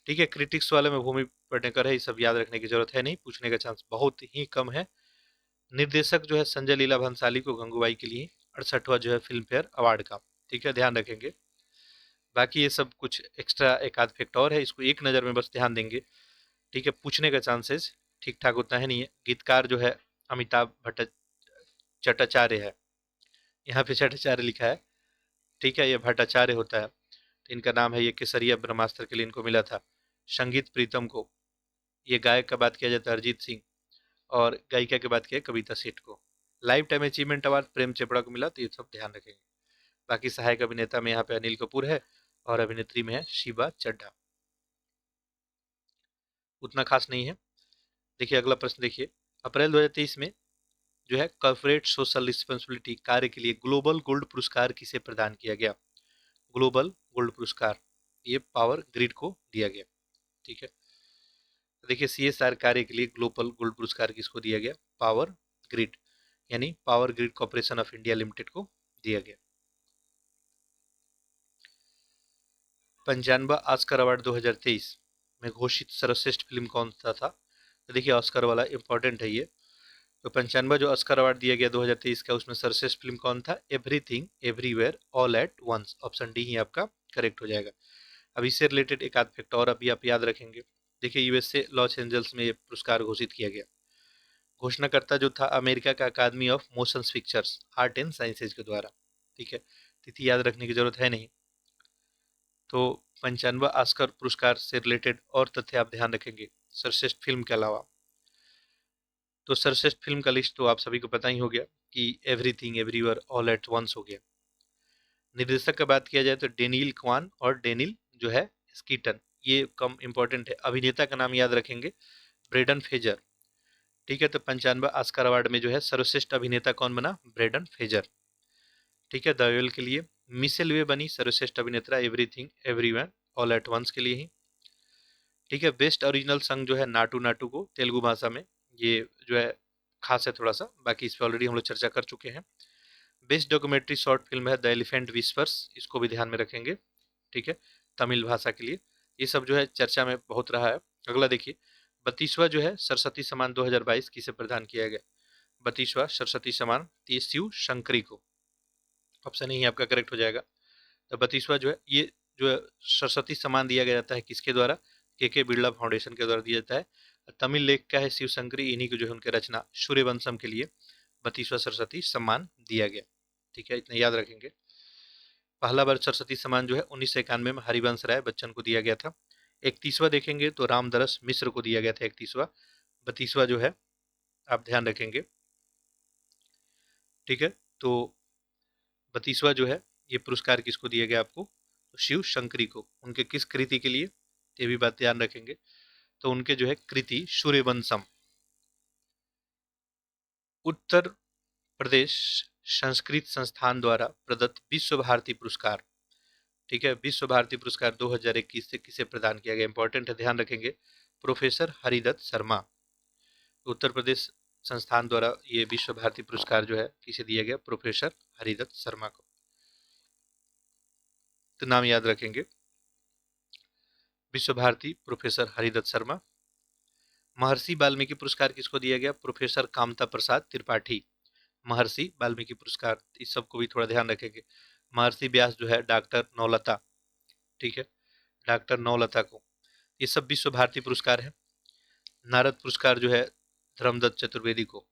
ठीक है। क्रिटिक्स वाले में भूमि पेडनेकर है, ये सब याद रखने की जरूरत है नहीं, पूछने का चांस बहुत ही कम है। निर्देशक जो है संजय लीला भंसाली को गंगूबाई के लिए 68वां जो है फिल्म फेयर अवार्ड का, ठीक है, ध्यान रखेंगे। बाकी ये सब कुछ एक्स्ट्रा एक आध फैक्ट और है, इसको एक नज़र में बस ध्यान देंगे, ठीक है। पूछने का चांसेस ठीक ठाक उतना है नहीं है। गीतकार जो है अमिताभ चट्टाचार्य है, यहाँ पे चट्टाचार्य लिखा है, ठीक है, ये भट्टाचार्य होता है। तो इनका नाम है, ये केसरिया ब्रह्मास्त्र के लिए इनको मिला था। संगीत प्रीतम को। ये गायक का बात किया जाता है अरिजीत सिंह, और गायिका की बात किया कविता सेठ को। Life time achievement award Prem Chopra को मिला, तो ये सब ध्यान रखेंगे। बाकी सहायक अभिनेता में यहाँ पे अनिल कपूर है, और अभिनेत्री में है शिवा चड्ढा। उतना खास नहीं है। देखिए अगला प्रश्न देखिए, अप्रैल 2023 में जो है कॉर्पोरेट सोशल रिस्पॉन्सिबिलिटी कार्य के लिए ग्लोबल गोल्ड पुरस्कार किसे प्रदान किया गया? ग्लोबल गोल्ड पुरस्कार ये पावर ग्रिड को दिया गया, ठीक है। तो देखिए सीएसआर कार्य के लिए ग्लोबल गोल्ड पुरस्कार किसको दिया गया? पावर ग्रिड, यानी power grid corporation of India limited को दिया गया। 95वां ऑस्कर अवार्ड 2023 में घोषित सर्वश्रेष्ठ फिल्म कौन सा था? तो देखिए ऑस्कर वाला इंपॉर्टेंट है ये। तो 95वां जो ऑस्कर अवार्ड दिया गया 2023 का, उसमें सर्वश्रेष्ठ फिल्म कौन था? Everything everywhere all at once, option D ही आपका करेक्ट हो जाएगा। अब इससे रिलेटेड एक आध फैक्ट और अभी आप याद रखेंगे। देखिए यूएसए लॉस एंजल्स में ये पुरस्कार घोषित किया गया। घोषणाकर्ता जो था अमेरिका का academy of motion pictures art and sciences के द्वारा, ठीक है। तिथि याद रखने की जरूरत है नहीं। तो 95वां ऑस्कर पुरस्कार से रिलेटेड और तथ्य आप ध्यान रखेंगे सर्वश्रेष्ठ फिल्म के अलावा। तो सर्वश्रेष्ठ फिल्म का लिस्ट तो आप सभी को पता ही हो गया कि everything everywhere all at once हो गया। निर्देशक का बात किया जाए तो डेनियल क्वान और डेनिल जो है स्कीटन, ये कम इंपॉर्टेंट है। अभिनेता का नाम याद रखेंगे, ब्रेडन फेजर। ठीक है, तो 95 ऑस्कर अवार्ड में जो है सर्वश्रेष्ठ अभिनेता कौन बना? Brendan Fraser. ठीक है, द वेल के लिए मिशेल वे बनी सर्वश्रेष्ठ अभिनेता everything everyone all at once के लिए ही। ठीक है, बेस्ट ओरिजिनल सॉन्ग जो है नाटू नाटू को तेलुगु भाषा में, ये जो है खास है थोड़ा सा, बाकी इस पर ऑलरेडी हम लोग चर्चा कर चुके हैं। बेस्ट डॉक्यूमेंट्री शॉर्ट फिल्म है द एलिफेंट विस्पर्स, इसको भी ध्यान में रखेंगे। ठीक है, तमिल भाषा के लिए। ये सब जो है चर्चा में बहुत रहा है। अगला देखिए, 32वां जो है सरस्वती सम्मान 2022 किसे प्रदान किया गया? 32वां सरस्वती सम्मान शिव शंकरी को, ऑप्शन ही आपका करेक्ट हो जाएगा। तो 32वां जो है ये जो है सरस्वती सम्मान दिया गया जाता है किसके द्वारा? के बिरला फाउंडेशन के द्वारा दिया जाता है। तमिल लेख का है शिव शंकरी, इन्हीं को जो है उनके रचना सूर्यवंशम के लिए 32वां सरस्वती सम्मान दिया गया। ठीक है, इतना याद रखेंगे। पहला बार सरस्वती सम्मान जो है 1991 में हरिवंश राय बच्चन को दिया गया था। 31वां देखेंगे तो रामदरस मिश्र को दिया गया था 31वां। 32वां जो है आप ध्यान रखेंगे। ठीक है, तो 32वां जो है ये पुरस्कार किसको दिया गया आपको? तो शिव शंकरी को। उनके किस कृति के लिए? ये भी बात ध्यान रखेंगे। तो उनके जो है कृति सूर्यवंशम। उत्तर प्रदेश संस्कृत संस्थान द्वारा प्रदत्त विश्व भारती पुरस्कार। ठीक है, विश्व भारती पुरस्कार 2021 से किसे प्रदान किया गया? इंपॉर्टेंट है, ध्यान रखेंगे। प्रोफेसर हरिदत्त शर्मा। उत्तर प्रदेश संस्थान द्वारा ये विश्व भारती पुरस्कार जो है किसे दिया गया? प्रोफेसर हरिदत्त शर्मा को। तो नाम याद रखेंगे, विश्व भारती प्रोफेसर हरिदत्त शर्मा। महर्षि वाल्मीकि पुरस्कार किसको दिया गया? प्रोफेसर कामता प्रसाद त्रिपाठी। महर्षि वाल्मीकि पुरस्कार, इस सबको भी थोड़ा ध्यान रखेंगे। महर्षि व्यास जो है डॉक्टर नौलता। ठीक है, डॉक्टर नौलता को। ये सब विश्व भारती पुरस्कार है। नारद पुरस्कार जो है धर्मदत्त चतुर्वेदी को।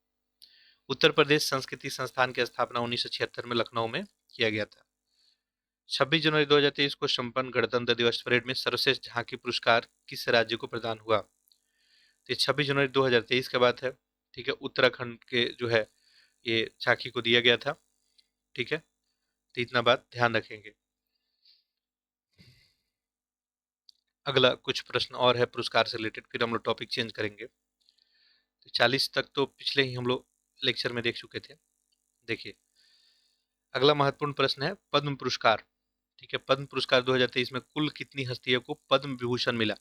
उत्तर प्रदेश संस्कृति संस्थान की स्थापना 1976 में लखनऊ में किया गया था। 26 जनवरी 2023 को संपन्न गणतंत्र दिवस परेड में सर्वश्रेष्ठ झांकी पुरस्कार किस राज्य को प्रदान हुआ? तो 26 जनवरी 2023 की बात है। ठीक है, उत्तराखंड के जो है ये झांकी को दिया गया था। ठीक है, तो इतना बात ध्यान रखेंगे। अगला कुछ प्रश्न और है पुरस्कार से रिलेटेड, फिर हम लोग टॉपिक चेंज करेंगे। तो 40 तक तो पिछले ही हम लोग लेक्चर में देख चुके थे। देखिए, अगला महत्वपूर्ण प्रश्न है पद्म पुरस्कार। ठीक है, पद्म पुरस्कार 2023 में कुल कितनी हस्तियों को पद्म विभूषण मिला?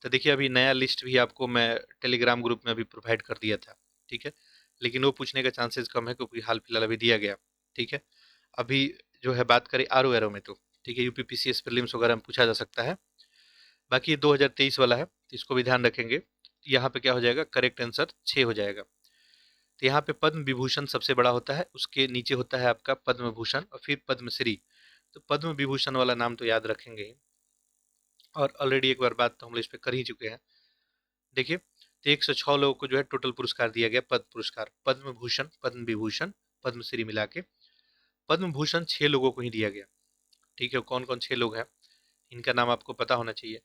तो देखिए, अभी नया लिस्ट भी आपको मैं टेलीग्राम ग्रुप में अभी प्रोवाइड कर दिया था। ठीक है, लेकिन वो पूछने का चांसेस कम है क्योंकि हाल फिलहाल अभी दिया गया। ठीक है, अभी जो है बात करें आर एरो में तो ठीक है, यूपीपीसीएस प्रीलिम्स वगैरह में पूछा जा सकता है। बाकी 2023 वाला है तो इसको भी ध्यान रखेंगे। यहाँ पे क्या हो जाएगा? करेक्ट आंसर 6 हो जाएगा। तो यहाँ पे पद्म विभूषण सबसे बड़ा होता है, उसके नीचे होता है आपका पद्म भूषण और फिर पद्मश्री। तो पद्म विभूषण वाला नाम तो याद रखेंगे ही। और ऑलरेडी एक बार बात तो हम लोग इस पे कर ही चुके हैं। देखिए, तो 106 लोगों को जो है टोटल पुरस्कार दिया गया, पद्म पुरस्कार, पद्म भूषण, पद्म विभूषण, पद्मश्री मिला के। पद्म भूषण 6 लोगों को ही दिया गया। ठीक है, कौन कौन 6 लोग हैं इनका नाम आपको पता होना चाहिए।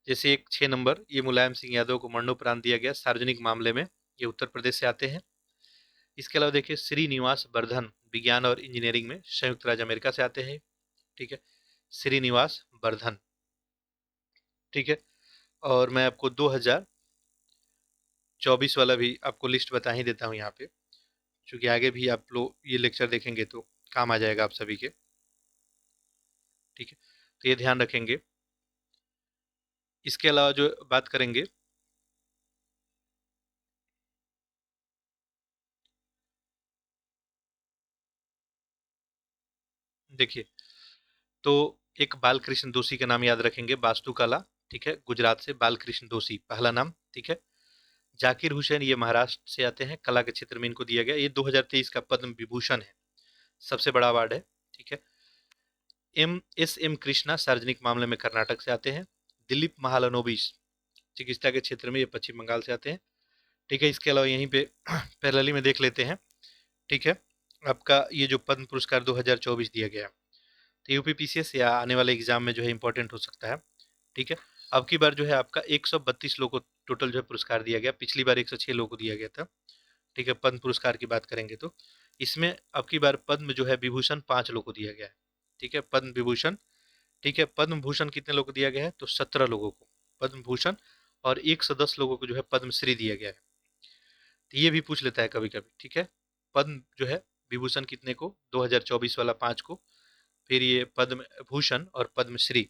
जैसे एक 6 नंबर, ये मुलायम सिंह यादव को मरणोपरांत दिया गया सार्वजनिक मामले में, ये उत्तर प्रदेश से आते हैं। इसके अलावा देखिए, श्रीनिवास वर्धन विज्ञान और इंजीनियरिंग में संयुक्त राज्य अमेरिका से आते हैं। ठीक है, श्रीनिवास वर्धन। ठीक है, और मैं आपको 2024 वाला भी आपको लिस्ट बता ही देता हूँ यहाँ पे, क्योंकि आगे भी आप लोग ये लेक्चर देखेंगे तो काम आ जाएगा आप सभी के। ठीक है, तो ये ध्यान रखेंगे। इसके अलावा जो बात करेंगे, देखिए, तो एक बालकृष्ण दोषी का नाम याद रखेंगे, वास्तुकला। ठीक है, गुजरात से बालकृष्ण दोषी पहला नाम। ठीक है, जाकिर हुसैन ये महाराष्ट्र से आते हैं, कला के क्षेत्र में इनको दिया गया, ये 2023 का पद्म विभूषण है, सबसे बड़ा अवार्ड है। ठीक है, एम कृष्णा सार्वजनिक मामले में कर्नाटक से आते हैं। दिलीप महालनोबिस चिकित्सा के क्षेत्र में ये पश्चिम बंगाल से आते हैं। ठीक है, इसके अलावा यहीं पे पैरेलली में देख लेते हैं। ठीक है, आपका ये जो पद्म पुरस्कार 2024 दिया गया, तो यूपीपीसीएस या आने वाले एग्जाम में जो है इंपॉर्टेंट हो सकता है। ठीक है, अब की बार जो है आपका 132 लोगों को टोटल जो है पुरस्कार दिया गया, पिछली बार 106 लोगों को दिया गया था। ठीक है, पद्म पुरस्कार की बात करेंगे तो इसमें अब की बार पद्म जो है विभूषण 5 लोगों को दिया गया है। ठीक है, पद्म विभूषण। ठीक है, पद्म भूषण कितने लोगों को दिया गया है? तो 17 लोगों को पद्म भूषण, और 110 लोगों को जो है पद्म श्री दिया गया है। तो ये भी पूछ लेता है कभी कभी। ठीक है, पद्म जो है विभूषण कितने को? 2024 वाला 5 को, फिर ये पद्म भूषण और पद्म श्री।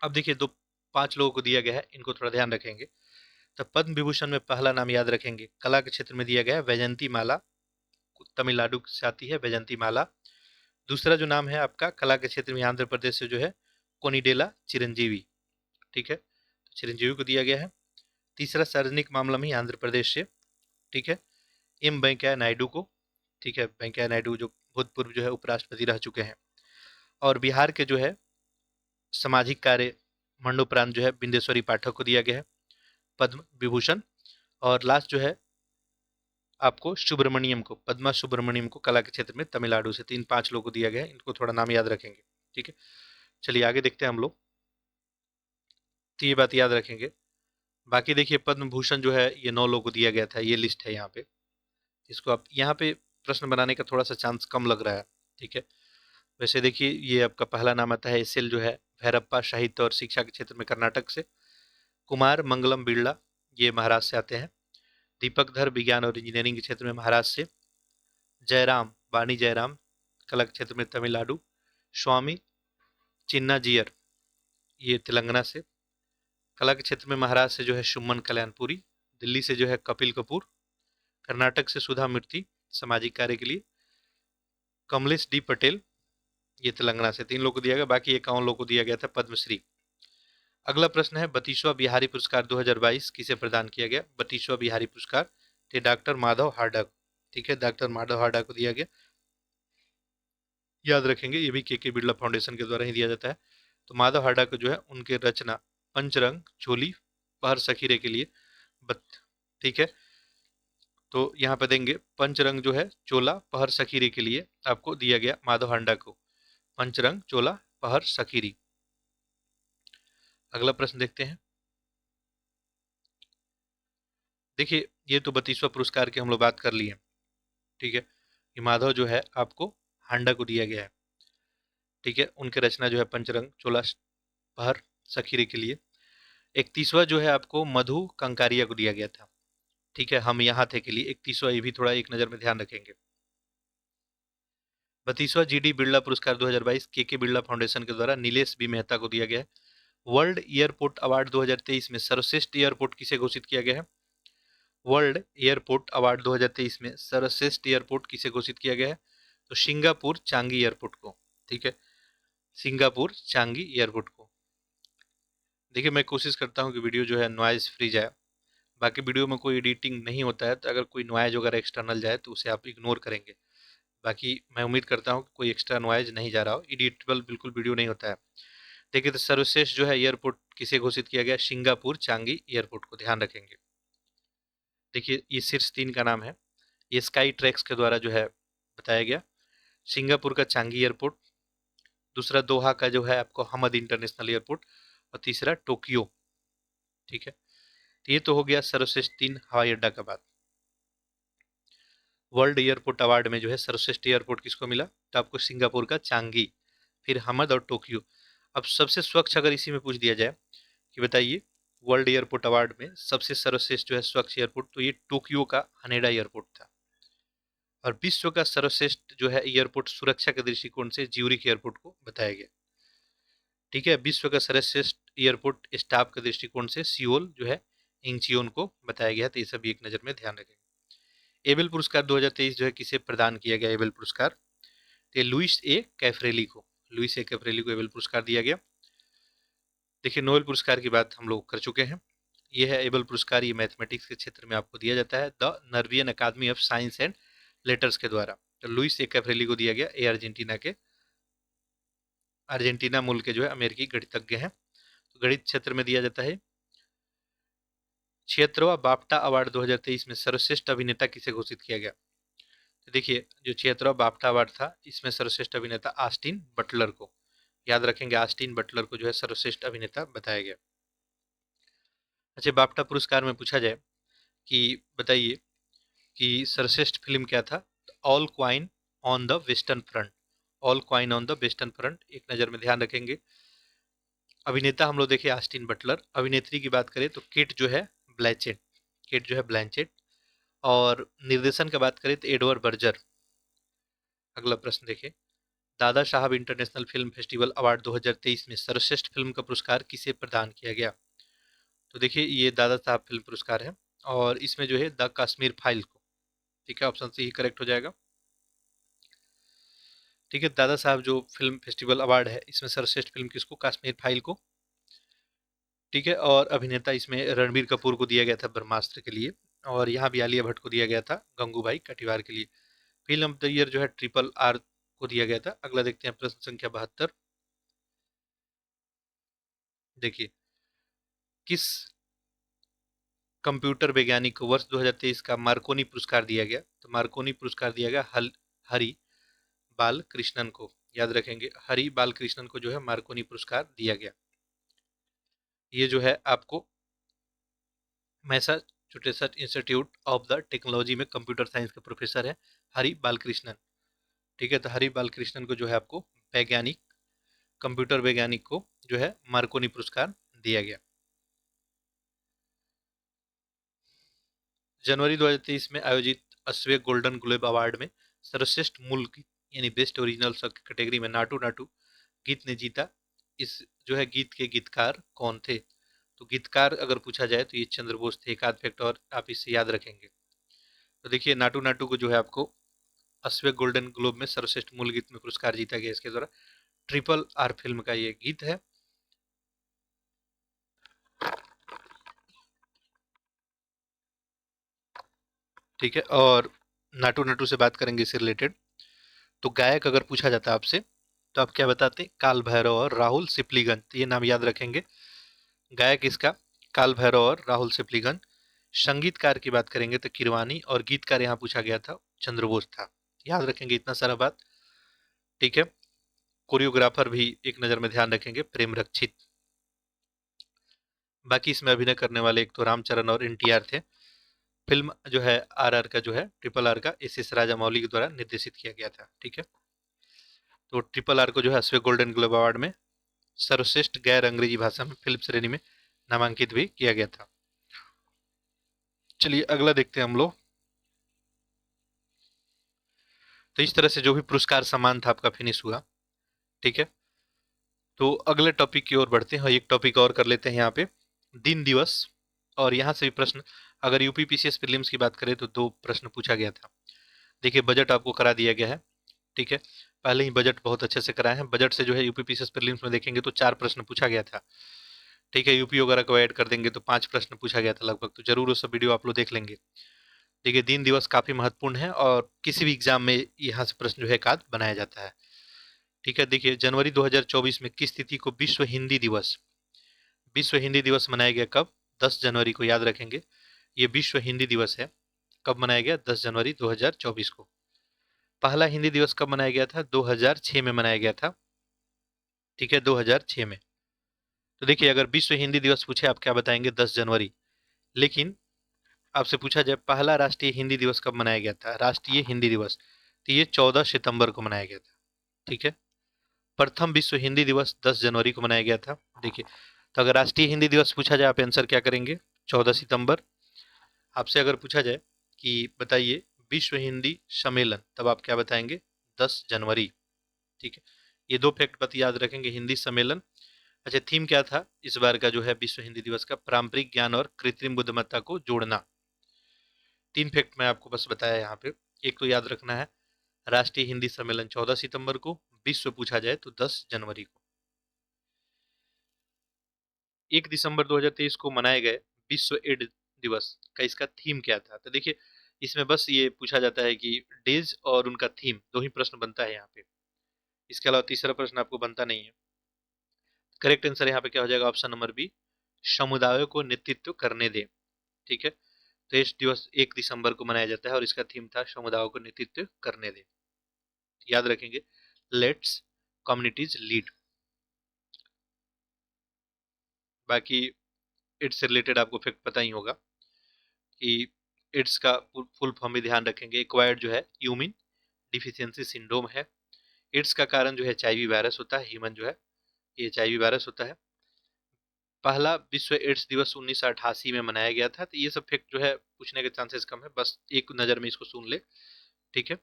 अब देखिए, दो 5 लोगों को दिया गया है, इनको थोड़ा ध्यान रखेंगे। तो पद्म विभूषण में पहला नाम याद रखेंगे, कला के क्षेत्र में दिया गया है वैजयंती माला, तमिलनाडु से आती है वैजयंती माला। दूसरा जो नाम है आपका कला के क्षेत्र में आंध्र प्रदेश से जो है कोनिडेला चिरंजीवी। ठीक है, चिरंजीवी को दिया गया है। तीसरा सार्वजनिक मामला में ही आंध्र प्रदेश से, ठीक है, एम वेंकैया नायडू को। ठीक है, वेंकैया नायडू जो भूतपूर्व जो है उपराष्ट्रपति रह चुके हैं। और बिहार के जो है सामाजिक कार्य मरणोपरांत जो है बिंदेश्वरी पाठक को दिया गया है पद्म विभूषण। और लास्ट जो है आपको सुब्रमण्यम को, पद्मा सुब्रमण्यम को कला के क्षेत्र में तमिलनाडु से। 3-5 लोगों को दिया गया है, इनको थोड़ा नाम याद रखेंगे। ठीक है, चलिए आगे देखते हैं हम लोग। तो ये बात याद रखेंगे। बाकी देखिए, पद्म भूषण जो है ये 9 लोगों को दिया गया था, ये लिस्ट है यहाँ पे। इसको आप यहाँ पे प्रश्न बनाने का थोड़ा सा चांस कम लग रहा है। ठीक है, वैसे देखिए ये आपका पहला नाम आता है एस एल जो है भैरप्पा, साहित्य और शिक्षा के क्षेत्र में कर्नाटक से। कुमार मंगलम बिरला, ये महाराष्ट्र से आते हैं। दीपक धर विज्ञान और इंजीनियरिंग के क्षेत्र में महाराष्ट्र से। जयराम, वाणी जयराम, कला के क्षेत्र में तमिलनाडु। स्वामी चिन्नाजियर, ये तेलंगाना से। कला के क्षेत्र में महाराष्ट्र से जो है सुमन कल्याणपुरी। दिल्ली से जो है कपिल कपूर। कर्नाटक से सुधा मूर्ति, सामाजिक कार्य के लिए। कमलेश डी पटेल, ये तेलंगाना से। 3 लोगों को दिया गया, बाकी 51 लोगों को दिया गया था पद्मश्री। अगला प्रश्न है 32वां बिहारी पुरस्कार 2022 किसे प्रदान किया गया? 32वां बिहारी पुरस्कार थे डॉक्टर माधव हार्डा को। ठीक है, डॉक्टर माधव हार्डा को दिया गया। याद रखेंगे, ये भी के बिरला फाउंडेशन के द्वारा ही दिया जाता है। तो माधव हार्डा को जो है उनके रचना पंचरंग चोली पहर सखीरे के लिए ठीक है, तो यहाँ पे देंगे पंचरंग जो है चोला पहर सखीरे के लिए आपको दिया गया माधव हांडा को, पंचरंग चोला पहर सखीरी। अगला प्रश्न देखते हैं। देखिए, ये तो 32वां पुरस्कार की हम लोग बात कर लिए। ठीक है, ये माधव जो है आपको हांडा को दिया गया है। ठीक है, उनके रचना जो है पंचरंग चोला पहर सखीरे के लिए। 31वां जो है आपको मधु कंकारिया को दिया गया था। ठीक है, हम यहाँ थे के लिए 31वां, ये भी थोड़ा एक नज़र में ध्यान रखेंगे। 32वां जीडी बिरला पुरस्कार 2022 के बिरला फाउंडेशन के द्वारा नीलेश बी मेहता को दिया गया है। वर्ल्ड एयरपोर्ट अवार्ड 2023 में सर्वश्रेष्ठ एयरपोर्ट किसे घोषित किया गया है? वर्ल्ड एयरपोर्ट अवार्ड 2023 में सर्वश्रेष्ठ एयरपोर्ट किसे घोषित किया गया है? तो सिंगापुर चांगी एयरपोर्ट को। ठीक है, सिंगापुर चांगी एयरपोर्ट को। देखिए, मैं कोशिश करता हूँ कि वीडियो जो है नॉइज फ्री जाए। बाकी वीडियो में कोई एडिटिंग नहीं होता है, तो अगर कोई नॉइज वगैरह एक्सटर्नल जाए तो उसे आप इग्नोर करेंगे। बाकी मैं उम्मीद करता हूँ कि कोई एक्स्ट्रा नॉइज नहीं जा रहा हो, एडिटेबल बिल्कुल वीडियो नहीं होता है। देखिए, तो सर्वश्रेष्ठ जो है एयरपोर्ट किसे घोषित किया गया? सिंगापुर चांगी एयरपोर्ट को, ध्यान रखेंगे। देखिए, ये शीर्ष 3 का नाम है, ये स्काई ट्रैक्स के द्वारा जो है बताया गया। सिंगापुर का चांगी एयरपोर्ट, दूसरा दोहा का जो है आपको हमद इंटरनेशनल एयरपोर्ट, और तीसरा टोक्यो। ठीक है, तो ये तो हो गया सर्वश्रेष्ठ 3 हवाई अड्डा का बात। वर्ल्ड एयरपोर्ट अवार्ड में जो है सर्वश्रेष्ठ एयरपोर्ट किसको मिला? तो आपको सिंगापुर का चांगी, फिर हमद और टोक्यो। अब सबसे स्वच्छ अगर इसी में पूछ दिया जाए कि बताइए वर्ल्ड एयरपोर्ट अवार्ड में सबसे सर्वश्रेष्ठ जो है स्वच्छ एयरपोर्ट, तो ये टोक्यो का हनेडा एयरपोर्ट था। और विश्व का सर्वश्रेष्ठ जो है एयरपोर्ट सुरक्षा के दृष्टिकोण से ज्यूरिख एयरपोर्ट को बताया गया। ठीक है, विश्व का सर्वश्रेष्ठ एयरपोर्ट स्टाफ के दृष्टिकोण से सियोल जो है इंचियोन को बताया गया। तो ये सब एक नज़र में ध्यान रखेंगे। एबेल पुरस्कार 2023 जो है किसे प्रदान किया गया? एबेल पुरस्कार तो लुइस ए कैफरेली को, लुइस ए कैफरेली को एबेल पुरस्कार दिया गया। देखिए, नोबेल पुरस्कार की बात हम लोग कर चुके हैं। ये है एबेल पुरस्कार, ये मैथमेटिक्स के क्षेत्र में आपको दिया जाता है the Norwegian academy of science and letters के द्वारा। तो लुइस ए कैफरेली को दिया गया, ये अर्जेंटीना के, अर्जेंटीना मूल के जो है अमेरिकी गणितज्ञ हैं। तो गणित क्षेत्र में दिया जाता है। 76वां बाफ्टा अवार्ड 2023 में सर्वश्रेष्ठ अभिनेता किसे घोषित किया गया? तो देखिए, जो 76वां बाफ्टा अवार्ड था इसमें सर्वश्रेष्ठ अभिनेता आस्टिन बटलर को, याद रखेंगे, आस्टिन बटलर को जो है सर्वश्रेष्ठ अभिनेता बताया गया। अच्छा, बाफ्टा पुरस्कार में पूछा जाए कि बताइए कि सर्वश्रेष्ठ फिल्म क्या था? All coin on the western front. All coin on the western front, एक नज़र में ध्यान रखेंगे। अभिनेता हम लोग देखे आस्टिन बटलर। अभिनेत्री की बात करें तो केट जो है ब्लैचेट, केट जो है ब्लैंचेट। और निर्देशन की बात करें तो एडवर्ड बर्जर। अगला प्रश्न देखें, Dada Saheb international film festival award 2023 में सर्वश्रेष्ठ फिल्म का पुरस्कार किसे प्रदान किया गया? तो देखिए ये दादा साहब फिल्म पुरस्कार है और इसमें जो है द कश्मीर फाइल को, ठीक है, ऑप्शन सी ही करेक्ट हो जाएगा। ठीक है, दादा साहब जो फिल्म फेस्टिवल अवार्ड है इसमें सर्वश्रेष्ठ फिल्म किसको? कश्मीर फाइल को। ठीक है, और अभिनेता इसमें रणबीर कपूर को दिया गया था ब्रह्मास्त्र के लिए, और यहाँ भी आलिया भट्ट को दिया गया था गंगूबाई कटिवार के लिए। फिल्म ऑफ द ईयर जो है ट्रिपल आर को दिया गया था। अगला देखते हैं प्रश्न संख्या 72। देखिए, किस कंप्यूटर वैज्ञानिक को वर्ष 2023 का मार्कोनी पुरस्कार दिया गया? तो मार्कोनी पुरस्कार दिया गया हरि बाल कृष्णन को। याद रखेंगे, हरि बाल कृष्णन को जो है मार्कोनी पुरस्कार दिया गया। ये जो है आपको Massachusetts institute of the technology में कंप्यूटर साइंस के प्रोफेसर है हरि बालकृष्णन। ठीक है, तो हरि बालकृष्णन को जो है आपको वैज्ञानिक, कंप्यूटर वैज्ञानिक को जो है मार्कोनी पुरस्कार दिया गया। जनवरी 2023 में आयोजित 80वें गोल्डन ग्लोब अवार्ड में सर्वश्रेष्ठ मूल गीत यानी बेस्ट ओरिजिनल सॉन्ग की कैटेगरी में नाटू नाटू गीत ने जीता। इस जो है गीत के गीतकार कौन थे? तो गीतकार अगर पूछा जाए तो ये चंद्र बोस थे। एक आध फैक्ट और आप इससे याद रखेंगे। तो देखिए नाटू नाटू को जो है आपको 80वें गोल्डन ग्लोब में सर्वश्रेष्ठ मूल गीत में पुरस्कार जीता गया इसके द्वारा। ट्रिपल आर फिल्म का ये गीत है। ठीक है, और नाटू नाटू से बात करेंगे इससे रिलेटेड। तो गायक अगर पूछा जाता है आपसे तो आप क्या बताते? काल भैरव और राहुल सिप्लीगन। तो ये नाम याद रखेंगे, गायक इसका काल भैरव और राहुल सिप्लीगन। संगीतकार की बात करेंगे तो किरवानी, और गीतकार यहाँ पूछा गया था चंद्रबोस था। याद रखेंगे इतना सारा बात। ठीक है, कोरियोग्राफर भी एक नज़र में ध्यान रखेंगे प्रेम रक्षित। बाकी इसमें अभिनय करने वाले एक तो रामचरण और एनटीआर थे। फिल्म जो है आरआर का जो है ट्रिपल आर का एस राजामौली के द्वारा निर्देशित किया गया था। ठीक है, तो ट्रिपल आर को जो है 80वें गोल्डन ग्लोब अवार्ड में सर्वश्रेष्ठ गैर अंग्रेजी भाषा में फिल्म श्रेणी में नामांकित भी किया गया था। चलिए अगला देखते हैं हम लोग। तो इस तरह से जो भी पुरस्कार सम्मान था आपका फिनिश हुआ। ठीक है, तो अगले टॉपिक की ओर बढ़ते हैं और एक टॉपिक और कर लेते हैं यहाँ पे, दिन दिवस। और यहाँ से भी प्रश्न, अगर यूपी पीसीएस प्रीलिम्स की बात करें तो दो प्रश्न पूछा गया था। देखिए बजट आपको करा दिया गया है। ठीक है, पहले ही बजट बहुत अच्छे से कराए हैं। बजट से जो है यूपी पीसीएस प्रीलिम्स में देखेंगे तो 4 प्रश्न पूछा गया था। ठीक है, यूपी वगैरह को ऐड कर देंगे तो 5 प्रश्न पूछा गया था लगभग। तो जरूर वो सब वीडियो आप लोग देख लेंगे। देखिए दिन दिवस काफी महत्वपूर्ण है और किसी भी एग्जाम में यहाँ से प्रश्न जो है एक आध बनाया जाता है। ठीक है, देखिए जनवरी 2024 में किस तिथि को विश्व हिंदी दिवस मनाया गया? कब? 10 जनवरी को। याद रखेंगे, ये विश्व हिंदी दिवस है। कब मनाया गया? 10 जनवरी 2024 को। पहला हिंदी दिवस कब मनाया गया था? 2006 में मनाया गया था। ठीक है, 2006 में। तो देखिए अगर विश्व हिंदी दिवस पूछे आप क्या बताएंगे? 10 जनवरी। लेकिन आपसे पूछा जाए पहला राष्ट्रीय हिंदी दिवस कब मनाया गया था? राष्ट्रीय हिंदी दिवस, तो ये 14 सितंबर को मनाया गया था। ठीक है, प्रथम विश्व हिंदी दिवस 10 जनवरी को मनाया गया था। देखिए, तो अगर राष्ट्रीय हिंदी दिवस पूछा जाए आप आंसर क्या करेंगे? 14 सितंबर। आपसे अगर पूछा जाए कि बताइए विश्व हिंदी सम्मेलन, तब आप क्या बताएंगे? 10 जनवरी। ठीक है, ये दो फैक्ट बत याद रखेंगे। हिंदी सम्मेलन। अच्छा, थीम क्या था इस बार का जो है विश्व हिंदी दिवस का? पारंपरिक ज्ञान और कृत्रिम बुद्धिमत्ता को जोड़ना। 3 फैक्ट मैं आपको बस बताया यहाँ पे। एक तो याद रखना है राष्ट्रीय हिंदी सम्मेलन 14 सितंबर को, विश्व पूछा जाए तो 10 जनवरी को। 1 दिसंबर 2023 को मनाए गए विश्व एड्स दिवस का इसका थीम क्या था? तो देखिए इसमें बस ये पूछा जाता है कि डेज और उनका थीम, दो ही प्रश्न बनता है यहाँ पे। इसके अलावा तीसरा प्रश्न आपको बनता नहीं है। करेक्ट आंसर यहाँ पे क्या हो जाएगा? ऑप्शन नंबर बी, समुदायों को नेतृत्व करने दे। ठीक है, तो इस दिवस 1 दिसंबर को मनाया जाता है और इसका थीम था समुदायों को नेतृत्व करने दे। याद रखेंगे, लेट्स कम्युनिटीज लीड। बाकी एड्स से रिलेटेड आपको फैक्ट पता ही होगा कि एड्स का फुल फॉर्म भी ध्यान रखेंगे। एक्वायर्ड जो है ह्यूमन डिफिशियंसी सिंड्रोम है। एड्स का कारण जो है एचआईवी वायरस होता है, ह्यूमन जो है ये एचआईवी वायरस होता है। पहला विश्व एड्स दिवस 1988 में मनाया गया था। तो ये सब फैक्ट जो है पूछने के चांसेस कम है, बस एक नज़र में इसको सुन ले, ठीक है।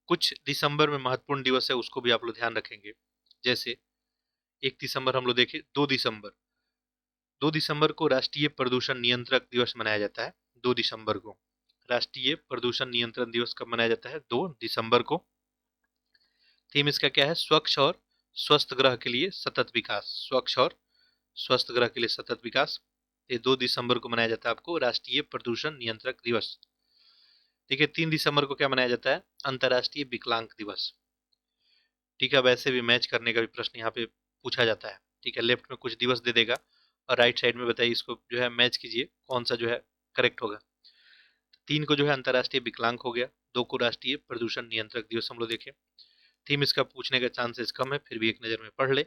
कुछ दिसंबर में महत्वपूर्ण दिवस है, उसको भी आप लोग ध्यान रखेंगे। जैसे 1 दिसंबर हम लोग देखें, 2 दिसंबर को राष्ट्रीय प्रदूषण नियंत्रक दिवस मनाया जाता है। 2 दिसंबर को राष्ट्रीय प्रदूषण नियंत्रण दिवस कब मनाया जाता है? 2 दिसंबर को। थीम इसका क्या है? स्वच्छ और स्वस्थ ग्रह के लिए सतत विकास। स्वच्छ और स्वस्थ ग्रह के लिए सतत विकास। ये 2 दिसंबर को मनाया जाता है आपको राष्ट्रीय प्रदूषण नियंत्रक दिवस। ठीक है। 3 दिसंबर को क्या मनाया जाता है? अंतर्राष्ट्रीय विकलांग दिवस। ठीक है। वैसे भी मैच करने का भी प्रश्न यहाँ पे पूछा जाता है। ठीक है। लेफ्ट में कुछ दिवस दे देगा और राइट साइड में बताइए, इसको जो है मैच कीजिए कौन सा जो है करेक्ट होगा। 3 को जो है अंतर्राष्ट्रीय विकलांग हो गया, 2 को राष्ट्रीय प्रदूषण नियंत्रक दिवस हम लोग देखें। थीम इसका पूछने का चांसेस कम है, फिर भी एक नज़र में पढ़ ले।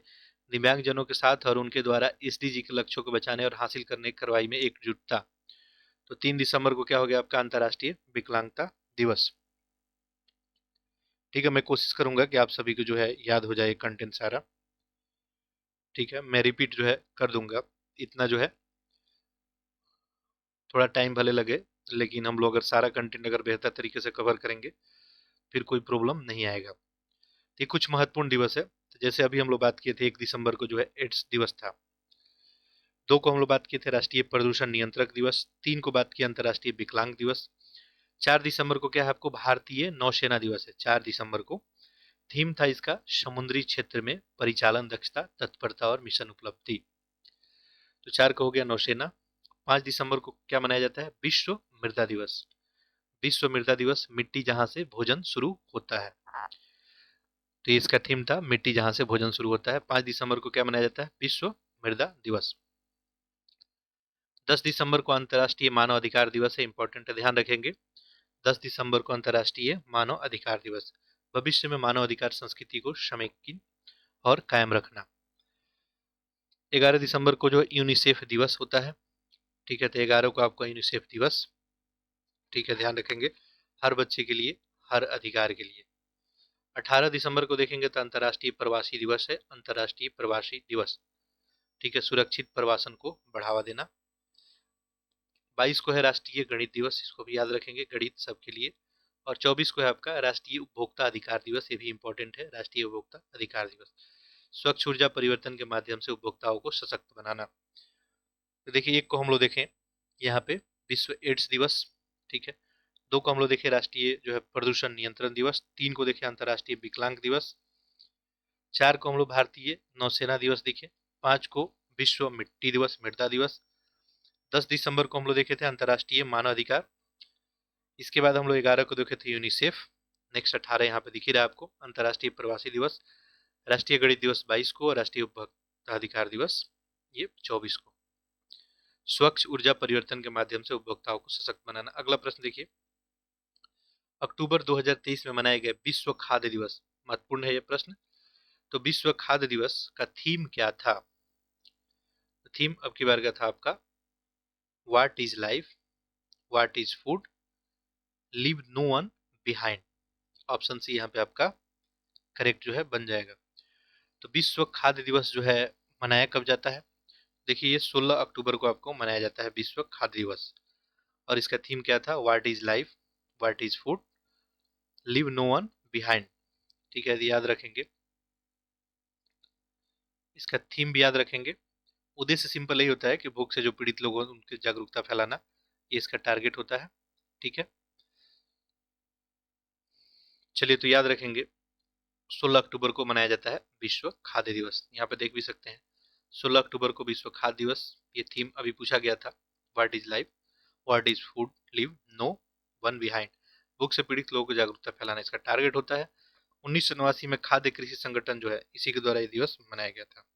दिव्यांग जनों के साथ और उनके द्वारा एसडीजी के लक्ष्यों को बचाने और हासिल करने की कार्रवाई में एकजुटता। तो 3 दिसंबर को क्या हो गया आपका? अंतर्राष्ट्रीय विकलांगता दिवस। ठीक है। मैं कोशिश करूंगा कि आप सभी को जो है याद हो जाए कंटेंट सारा। ठीक है। मैं रिपीट जो है कर दूंगा, इतना जो है थोड़ा टाइम भले लगे, लेकिन हम लोग अगर सारा कंटेंट अगर बेहतर तरीके से कवर करेंगे फिर कोई प्रॉब्लम नहीं आएगा। ये कुछ महत्वपूर्ण दिवस है। तो जैसे अभी हम लोग बात किए थे 1 दिसंबर को जो है एड्स दिवस था। 2 को हम लोग बात किए थे राष्ट्रीय प्रदूषण नियंत्रक दिवस। 3 को बात की अंतर्राष्ट्रीय विकलांग दिवस। 4 दिसंबर को क्या है आपको? भारतीय नौसेना दिवस है 4 दिसंबर को। थीम था इसका समुद्री क्षेत्र में परिचालन दक्षता, तत्परता और मिशन उपलब्धि। तो 4 का हो गया नौसेना। 5 दिसंबर को क्या मनाया जाता है? विश्व मृदा दिवस। विश्व मृदा दिवस, मिट्टी जहां से भोजन शुरू होता है। तो इसका थीम था मिट्टी जहां से भोजन शुरू होता है। 5 दिसंबर को क्या मनाया जाता है? विश्व मृदा दिवस। 10 दिसंबर को अंतर्राष्ट्रीय मानव अधिकार दिवस है, इंपॉर्टेंट है, ध्यान रखेंगे। 10 दिसंबर को अंतर्राष्ट्रीय मानव अधिकार दिवस। भविष्य में मानव अधिकार संस्कृति को समेकित और कायम रखना। 11 दिसंबर को जो यूनिसेफ दिवस होता है। ठीक है। तो 11 को आपका यूनिसेफ दिवस, ठीक है, ध्यान रखेंगे, हर बच्चे के लिए, हर अधिकार के लिए। 18 दिसंबर को देखेंगे तो अंतर्राष्ट्रीय प्रवासी दिवस है, अंतर्राष्ट्रीय प्रवासी दिवस। ठीक है। सुरक्षित प्रवासन को बढ़ावा देना। 22 को है राष्ट्रीय गणित दिवस, इसको भी याद रखेंगे, गणित सबके लिए। और 24 को है आपका राष्ट्रीय उपभोक्ता अधिकार दिवस, ये भी इंपॉर्टेंट है, राष्ट्रीय उपभोक्ता अधिकार दिवस। स्वच्छ ऊर्जा परिवर्तन के माध्यम से उपभोक्ताओं को सशक्त बनाना। तो देखिए, एक को हम लोग देखें यहाँ पे विश्व एड्स दिवस। ठीक है। 2 को हम लोग देखें राष्ट्रीय जो है प्रदूषण नियंत्रण दिवस। 3 को देखें अंतर्राष्ट्रीय विकलांग दिवस। 4 को हम लोग भारतीय नौसेना दिवस देखें। 5 को विश्व मिट्टी दिवस, मृदा दिवस। 10 दिसंबर को हम लोग देखे थे अंतर्राष्ट्रीय मानव अधिकार। इसके बाद हम लोग 11 को देखे थे यूनिसेफ। नेक्स्ट 18 यहाँ पे दिख ही रहा है आपको, अंतर्राष्ट्रीय प्रवासी दिवस। राष्ट्रीय गणित दिवस 22 को और राष्ट्रीय उपभोक्ता अधिकार दिवस ये 24 को। स्वच्छ ऊर्जा परिवर्तन के माध्यम से उपभोक्ताओं को सशक्त बनाना। अगला प्रश्न देखिए, अक्टूबर 2023 में मनाया गया विश्व खाद्य दिवस, महत्वपूर्ण है ये प्रश्न। तो विश्व खाद्य दिवस का थीम क्या था? थीम अब की बार का था आपका what is life, what is food, leave no one behind. Option C यहाँ पे आपका करेक्ट जो है बन जाएगा। तो विश्व खाद्य दिवस जो है मनाया कब जाता है? देखिए, ये 16 अक्टूबर को आपको मनाया जाता है विश्व खाद्य दिवस। और इसका थीम क्या था? What is life, what is food, leave no one behind. ठीक है, याद रखेंगे, इसका थीम भी याद रखेंगे। उद्देश्य सिंपल यही होता है कि भूख से जो पीड़ित लोग हैं उनकी जागरूकता फैलाना, ये इसका टारगेट होता है। ठीक है। चलिए, तो याद रखेंगे 16 अक्टूबर को मनाया जाता है विश्व खाद्य दिवस। यहाँ पे देख भी सकते हैं 16 अक्टूबर को विश्व खाद्य दिवस। ये थीम अभी पूछा गया था, what is life, what is food, leave no one behind. भूख से पीड़ित लोगों को जागरूकता फैलाना इसका टारगेट होता है। 1989 में खाद्य कृषि संगठन जो है इसी के द्वारा ये दिवस मनाया गया था।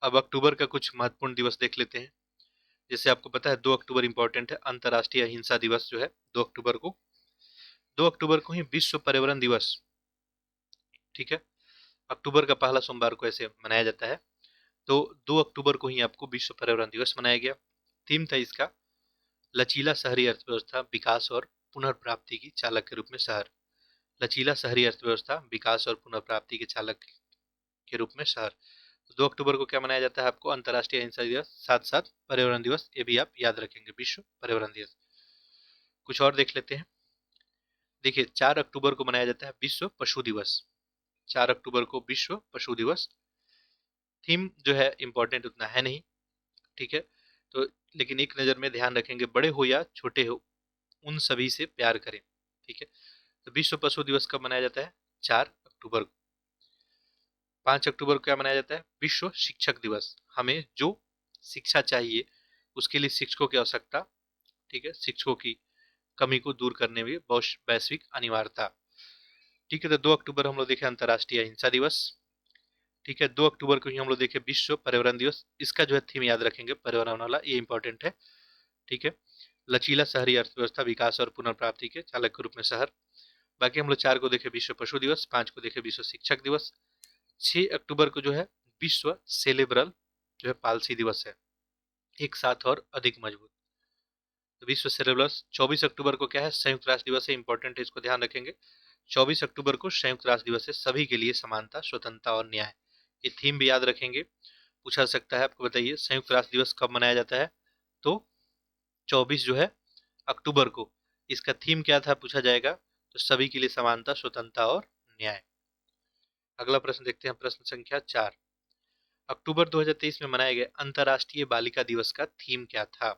अब अक्टूबर का कुछ महत्वपूर्ण दिवस देख लेते हैं। जैसे आपको पता है 2 अक्टूबर इंपॉर्टेंट है, अंतर्राष्ट्रीय अहिंसा दिवस जो है 2 अक्टूबर को। 2 अक्टूबर को ही विश्व पर्यावरण दिवस। ठीक है। अक्टूबर का पहला सोमवार को ऐसे मनाया जाता है। तो 2 अक्टूबर को ही आपको विश्व पर्यावरण दिवस मनाया गया। थीम था इसका लचीला शहरी अर्थव्यवस्था विकास और पुनर्प्राप्ति की चालक के रूप में शहर। लचीला शहरी अर्थव्यवस्था विकास और पुनर्प्राप्ति के चालक के रूप में शहर। 2 अक्टूबर को क्या मनाया जाता है आपको? अंतर्राष्ट्रीय अहिंसा दिवस, साथ साथ पर्यावरण दिवस, ये भी आप याद रखेंगे, विश्व पर्यावरण दिवस। कुछ और देख लेते हैं। देखिए 4 अक्टूबर को मनाया जाता है विश्व पशु दिवस। 4 अक्टूबर को विश्व पशु दिवस। थीम जो है इंपॉर्टेंट उतना है नहीं, ठीक है, तो लेकिन एक नज़र में ध्यान रखेंगे, बड़े हो या छोटे हो उन सभी से प्यार करें, ठीक है। तो विश्व पशु दिवस कब मनाया जाता है? 4 अक्टूबर को। 5 अक्टूबर को क्या मनाया जाता है? विश्व शिक्षक दिवस। हमें जो शिक्षा चाहिए उसके लिए शिक्षकों की आवश्यकता, ठीक है, शिक्षकों की कमी को दूर करने में वैश्विक अनिवार्यता, ठीक है। तो 2 अक्टूबर हम लोग देखे अंतर्राष्ट्रीय अहिंसा दिवस, ठीक है। 2 अक्टूबर को ही हम लोग देखे विश्व पर्यावरण दिवस। इसका जो है थीम याद रखेंगे, पर्यावरण वाला, ये इंपॉर्टेंट है, ठीक है। लचीला शहरी अर्थव्यवस्था विकास और पुनर्प्राप्ति के चालक के रूप में शहर। बाकी हम लोग 4 को देखे विश्व पशु दिवस, 5 को देखे विश्व शिक्षक दिवस। 6 अक्टूबर को जो है विश्व सेलेब्रल जो है पालसी दिवस है, एक साथ और अधिक मजबूत। तो विश्व सेरेब्रस। 24 अक्टूबर को क्या है? संयुक्त राष्ट्र दिवस है, इंपॉर्टेंट है, इसको ध्यान रखेंगे। 24 अक्टूबर को संयुक्त राष्ट्र दिवस है, सभी के लिए समानता, स्वतंत्रता और न्याय। ये थीम भी याद रखेंगे, पूछा सकता है आपको। बताइए संयुक्त राष्ट्र दिवस कब मनाया जाता है? तो 24 जो है अक्टूबर को। इसका थीम क्या था पूछा जाएगा, तो सभी के लिए समानता, स्वतंत्रता और न्याय। अगला प्रश्न देखते हैं, प्रश्न संख्या 4। अक्टूबर 2023 में मनाए गए अंतर्राष्ट्रीय बालिका दिवस का थीम क्या था?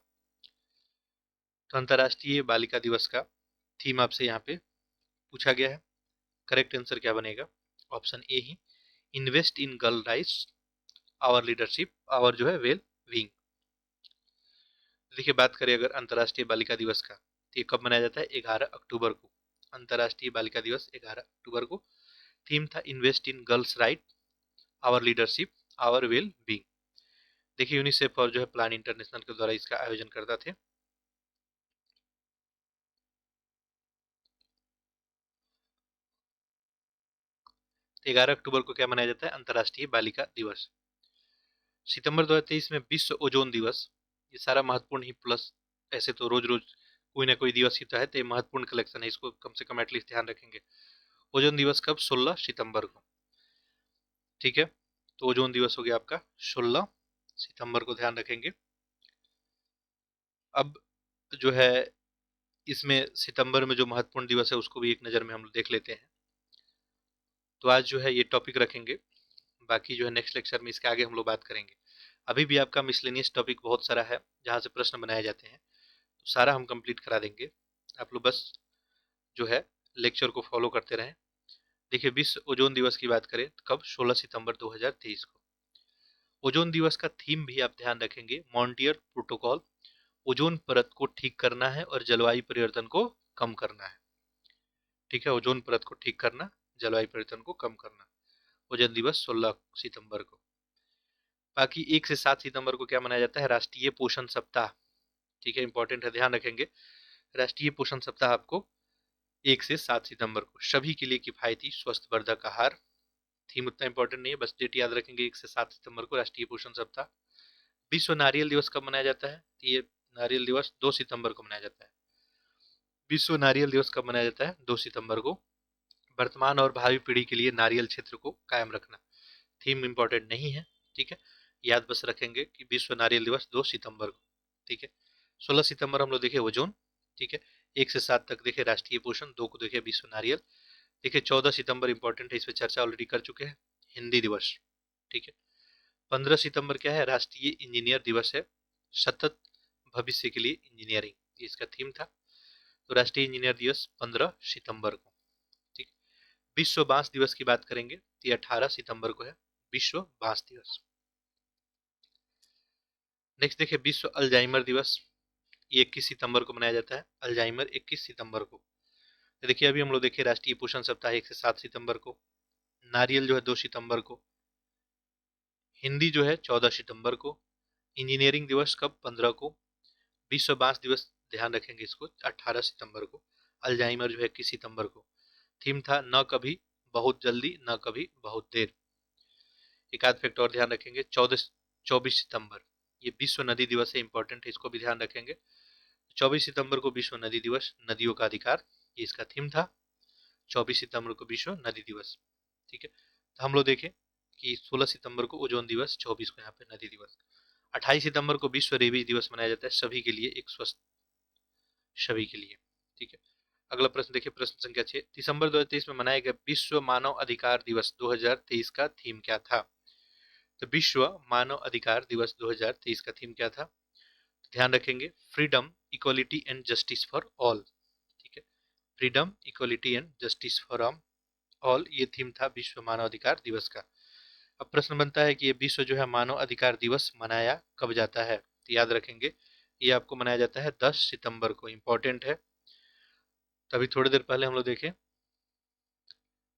तो अंतर्राष्ट्रीय बालिका दिवस का थीम आपसे यहाँ पे पूछा गया है। करेक्ट आंसर क्या बनेगा? ऑप्शन ए ही, invest in girl rights, our leadership, our जो है वेल विंग। देखिए बात करें अगर अंतर्राष्ट्रीय बालिका दिवस का, तो ये कब मनाया जाता है? 11 अक्टूबर को। अंतर्राष्ट्रीय बालिका दिवस 11 अक्टूबर को। थीम था invest in girls right, our leadership, our wellbeing. देखिए यूनिसेफ और जो है प्लान इंटरनेशनल के द्वारा इसका आयोजन करता थे। तो 11 अक्टूबर को क्या मनाया जाता है? अंतर्राष्ट्रीय बालिका दिवस। सितंबर 2023 में विश्व ओजोन दिवस। ये सारा महत्वपूर्ण ही, प्लस ऐसे तो रोज रोज कोई ना कोई दिवस ही तो है, तो ये महत्वपूर्ण कलेक्शन है, इसको कम से कम एटलीस्ट ध्यान रखेंगे। ओजोन दिवस कब? 16 सितंबर को, ठीक है। तो ओजोन दिवस हो गया आपका 16 सितंबर को, ध्यान रखेंगे। अब जो है इसमें सितंबर में जो महत्वपूर्ण दिवस है उसको भी एक नज़र में हम लोग देख लेते हैं। तो आज जो है ये टॉपिक रखेंगे, बाकी जो है नेक्स्ट लेक्चर में इसके आगे हम लोग बात करेंगे। अभी भी आपका मिसलेनियस टॉपिक बहुत सारा है जहाँ से प्रश्न बनाए जाते हैं, तो सारा हम कंप्लीट करा देंगे। आप लोग बस जो है लेक्चर को फॉलो करते रहें। देखिए विश्व ओजोन दिवस की बात करें तो कब? 16 सितंबर 2023 को। ओजोन दिवस का थीम भी आप ध्यान रखेंगे, मॉन्टियर प्रोटोकॉल, ओजोन परत को ठीक करना है और जलवायु परिवर्तन को कम करना है, ठीक है। ओजोन परत को ठीक करना, जलवायु परिवर्तन को कम करना। ओजोन दिवस 16 सितंबर को। बाकी 1 से 7 सितंबर को क्या मनाया जाता है? राष्ट्रीय पोषण सप्ताह, ठीक है, इंपॉर्टेंट है, ध्यान रखेंगे। राष्ट्रीय पोषण सप्ताह आपको 1 से 7 सितंबर को। सभी के लिए किफायती स्वस्थवर्धक आहार। थीम उतना इंपॉर्टेंट नहीं है, बस डेट याद रखेंगे, 1 से 7 सितंबर को राष्ट्रीय पोषण सप्ताह। विश्व नारियल दिवस कब मनाया जाता है? तो ये नारियल दिवस 2 सितंबर को मनाया जाता है। विश्व नारियल दिवस कब मनाया जाता है? 2 सितंबर को। वर्तमान और भावी पीढ़ी के लिए नारियल क्षेत्र को कायम रखना। थीम इंपॉर्टेंट नहीं है, ठीक है, याद बस रखेंगे कि विश्व नारियल दिवस 2 सितंबर को, ठीक है। 16 सितंबर हम लोग देखे ओजोन, ठीक है। 1 से 7 तक देखे राष्ट्रीय पोषण, 2 को देखे विश्व नारियल। देखिए 14 सितंबर इंपॉर्टेंट है, इस पर चर्चा ऑलरेडी कर चुके हैं, हिंदी दिवस, ठीक है। 15 सितंबर क्या है? राष्ट्रीय इंजीनियर दिवस है, सतत भविष्य के लिए इंजीनियरिंग, ये इसका थीम था। तो राष्ट्रीय इंजीनियर दिवस 15 सितंबर को, ठीक। विश्व बांस दिवस की बात करेंगे तो ये 18 सितंबर को है, विश्व बांस दिवस। नेक्स्ट देखिए विश्व अल्जाइमर दिवस, ये 21 सितंबर को मनाया जाता है, अल्जाइमर 21 सितंबर को। तो देखिए अभी हम लोग देखिए राष्ट्रीय पोषण सप्ताह 1 से 7 सितंबर को, नारियल जो है 2 सितंबर को, हिंदी जो है 14 सितंबर को, इंजीनियरिंग दिवस कब? 15 को, विश्व बांस दिवस ध्यान रखेंगे इसको 18 सितंबर को, अल्जाइमर जो है 21 सितंबर को। थीम था न कभी बहुत जल्दी, न कभी बहुत देर। एक आध फैक्ट और ध्यान रखेंगे, 24 सितंबर ये विश्व नदी दिवस है, इंपॉर्टेंट है, इसको भी ध्यान रखेंगे। 24 सितंबर को विश्व नदी दिवस, नदियों का अधिकार, ये इसका थीम था। 24 सितंबर को विश्व नदी दिवस, ठीक है। तो हम लोग देखें कि 16 सितंबर को ओजोन दिवस, 24 को यहाँ पे नदी दिवस। 28 सितंबर को विश्व रेबीज दिवस मनाया जाता है, सभी के लिए, एक स्वस्थ सभी के लिए, ठीक है। अगला प्रश्न देखिए, प्रश्न संख्या 6, दिसंबर 2023 में मनाए गए विश्व मानव अधिकार दिवस 2023 का थीम क्या था? तो विश्व मानव अधिकार दिवस 2023 का थीम क्या था? ध्यान रखेंगे, freedom, equality and justice for all, ठीक है। Freedom, equality and justice for all, ये थीम था विश्व मानव अधिकार दिवस का। अब प्रश्न बनता है कि ये विश्व जो है मानव अधिकार दिवस मनाया कब जाता है? तो याद रखेंगे, ये आपको मनाया जाता है 10 सितंबर को, इंपॉर्टेंट है। तभी थोड़ी देर पहले हम लोग देखें,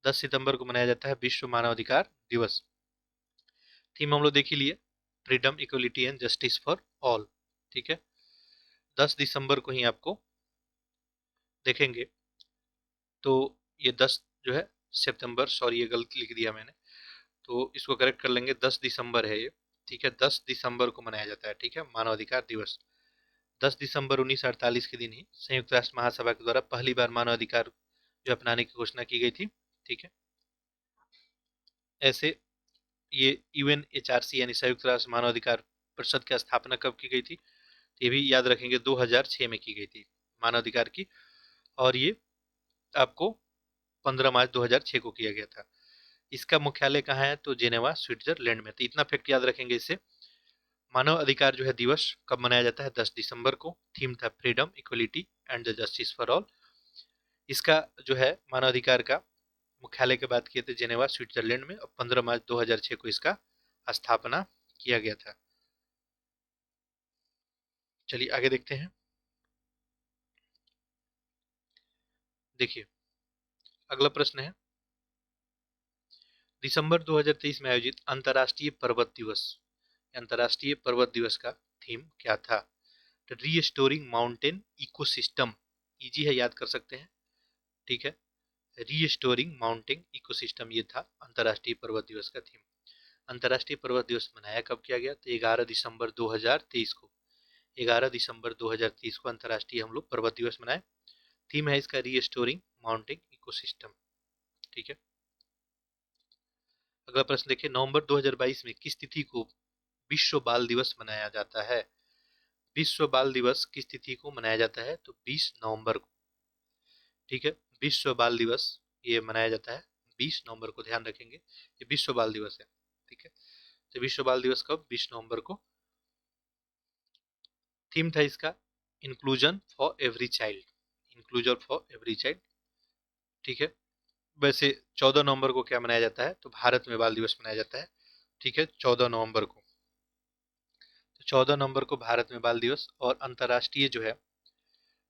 10 सितंबर को मनाया जाता है विश्व मानवाधिकार दिवस। थीम हम लोग देख ही लिए, freedom, equality and justice for all, ठीक है। 10 दिसंबर को ही आपको देखेंगे, तो ये 10 जो है सितंबर, सॉरी ये गलत लिख दिया मैंने, तो इसको करेक्ट कर लेंगे, 10 दिसंबर है ये, ठीक है। 10 दिसंबर को मनाया जाता है, ठीक है, मानवाधिकार दिवस। 10 दिसंबर 1948 के दिन ही संयुक्त राष्ट्र महासभा के द्वारा पहली बार मानवाधिकार जो अपनाने की घोषणा की गई थी, ठीक है। ऐसे ये यूएनएचआरसी यानी संयुक्त राष्ट्र मानवाधिकार परिषद की स्थापना कब की गई थी? ये भी याद रखेंगे, 2006 में की गई थी मानवाधिकार की, और ये आपको 15 मार्च 2006 को किया गया था। इसका मुख्यालय कहाँ है? तो जेनेवा, स्विट्जरलैंड में। तो इतना फैक्ट याद रखेंगे इससे। मानव अधिकार जो है दिवस कब मनाया जाता है? 10 दिसंबर को। थीम था freedom, equality and the justice for all. इसका जो है मानव अधिकार का मुख्यालय की बात किए थे जेनेवा, स्विट्जरलैंड में, और 15 मार्च 2006 को इसका स्थापना किया गया था। चलिए आगे देखते हैं। देखिए, अगला प्रश्न है, दिसंबर 2023 में आयोजित अंतर्राष्ट्रीय पर्वत दिवस, अंतर्राष्ट्रीय पर्वत दिवस का थीम क्या था? तो रीस्टोरिंग माउंटेन इकोसिस्टम, इजी है, याद कर सकते हैं, ठीक है। रीस्टोरिंग माउंटेन इकोसिस्टम, ये था अंतर्राष्ट्रीय पर्वत दिवस का थीम। अंतर्राष्ट्रीय पर्वत दिवस मनाया कब किया गया? तो 11 दिसंबर 2023 को। 11 दिसंबर 2023 को अंतर्राष्ट्रीय हम लोग पर्वत दिवस मनाए। थीम है इसका रीस्टोरिंग माउंटेन इकोसिस्टम, ठीक है। अगला प्रश्न देखिए, नवंबर 2022 में किस तिथि को विश्व बाल दिवस मनाया जाता है? विश्व बाल दिवस किस तिथि को मनाया जाता है? तो 20 नवंबर को, ठीक है। विश्व बाल दिवस ये मनाया जाता है 20 नवंबर को, ध्यान रखेंगे, ये विश्व बाल दिवस है, ठीक है। तो विश्व बाल दिवस कब? 20 नवंबर को। थीम था इसका inclusion for every child, inclusion for every child, ठीक है। वैसे 14 नवंबर को क्या मनाया जाता है? तो भारत में बाल दिवस मनाया जाता है, ठीक है, 14 नवंबर को। तो 14 नवंबर को भारत में बाल दिवस। और अंतर्राष्ट्रीय जो है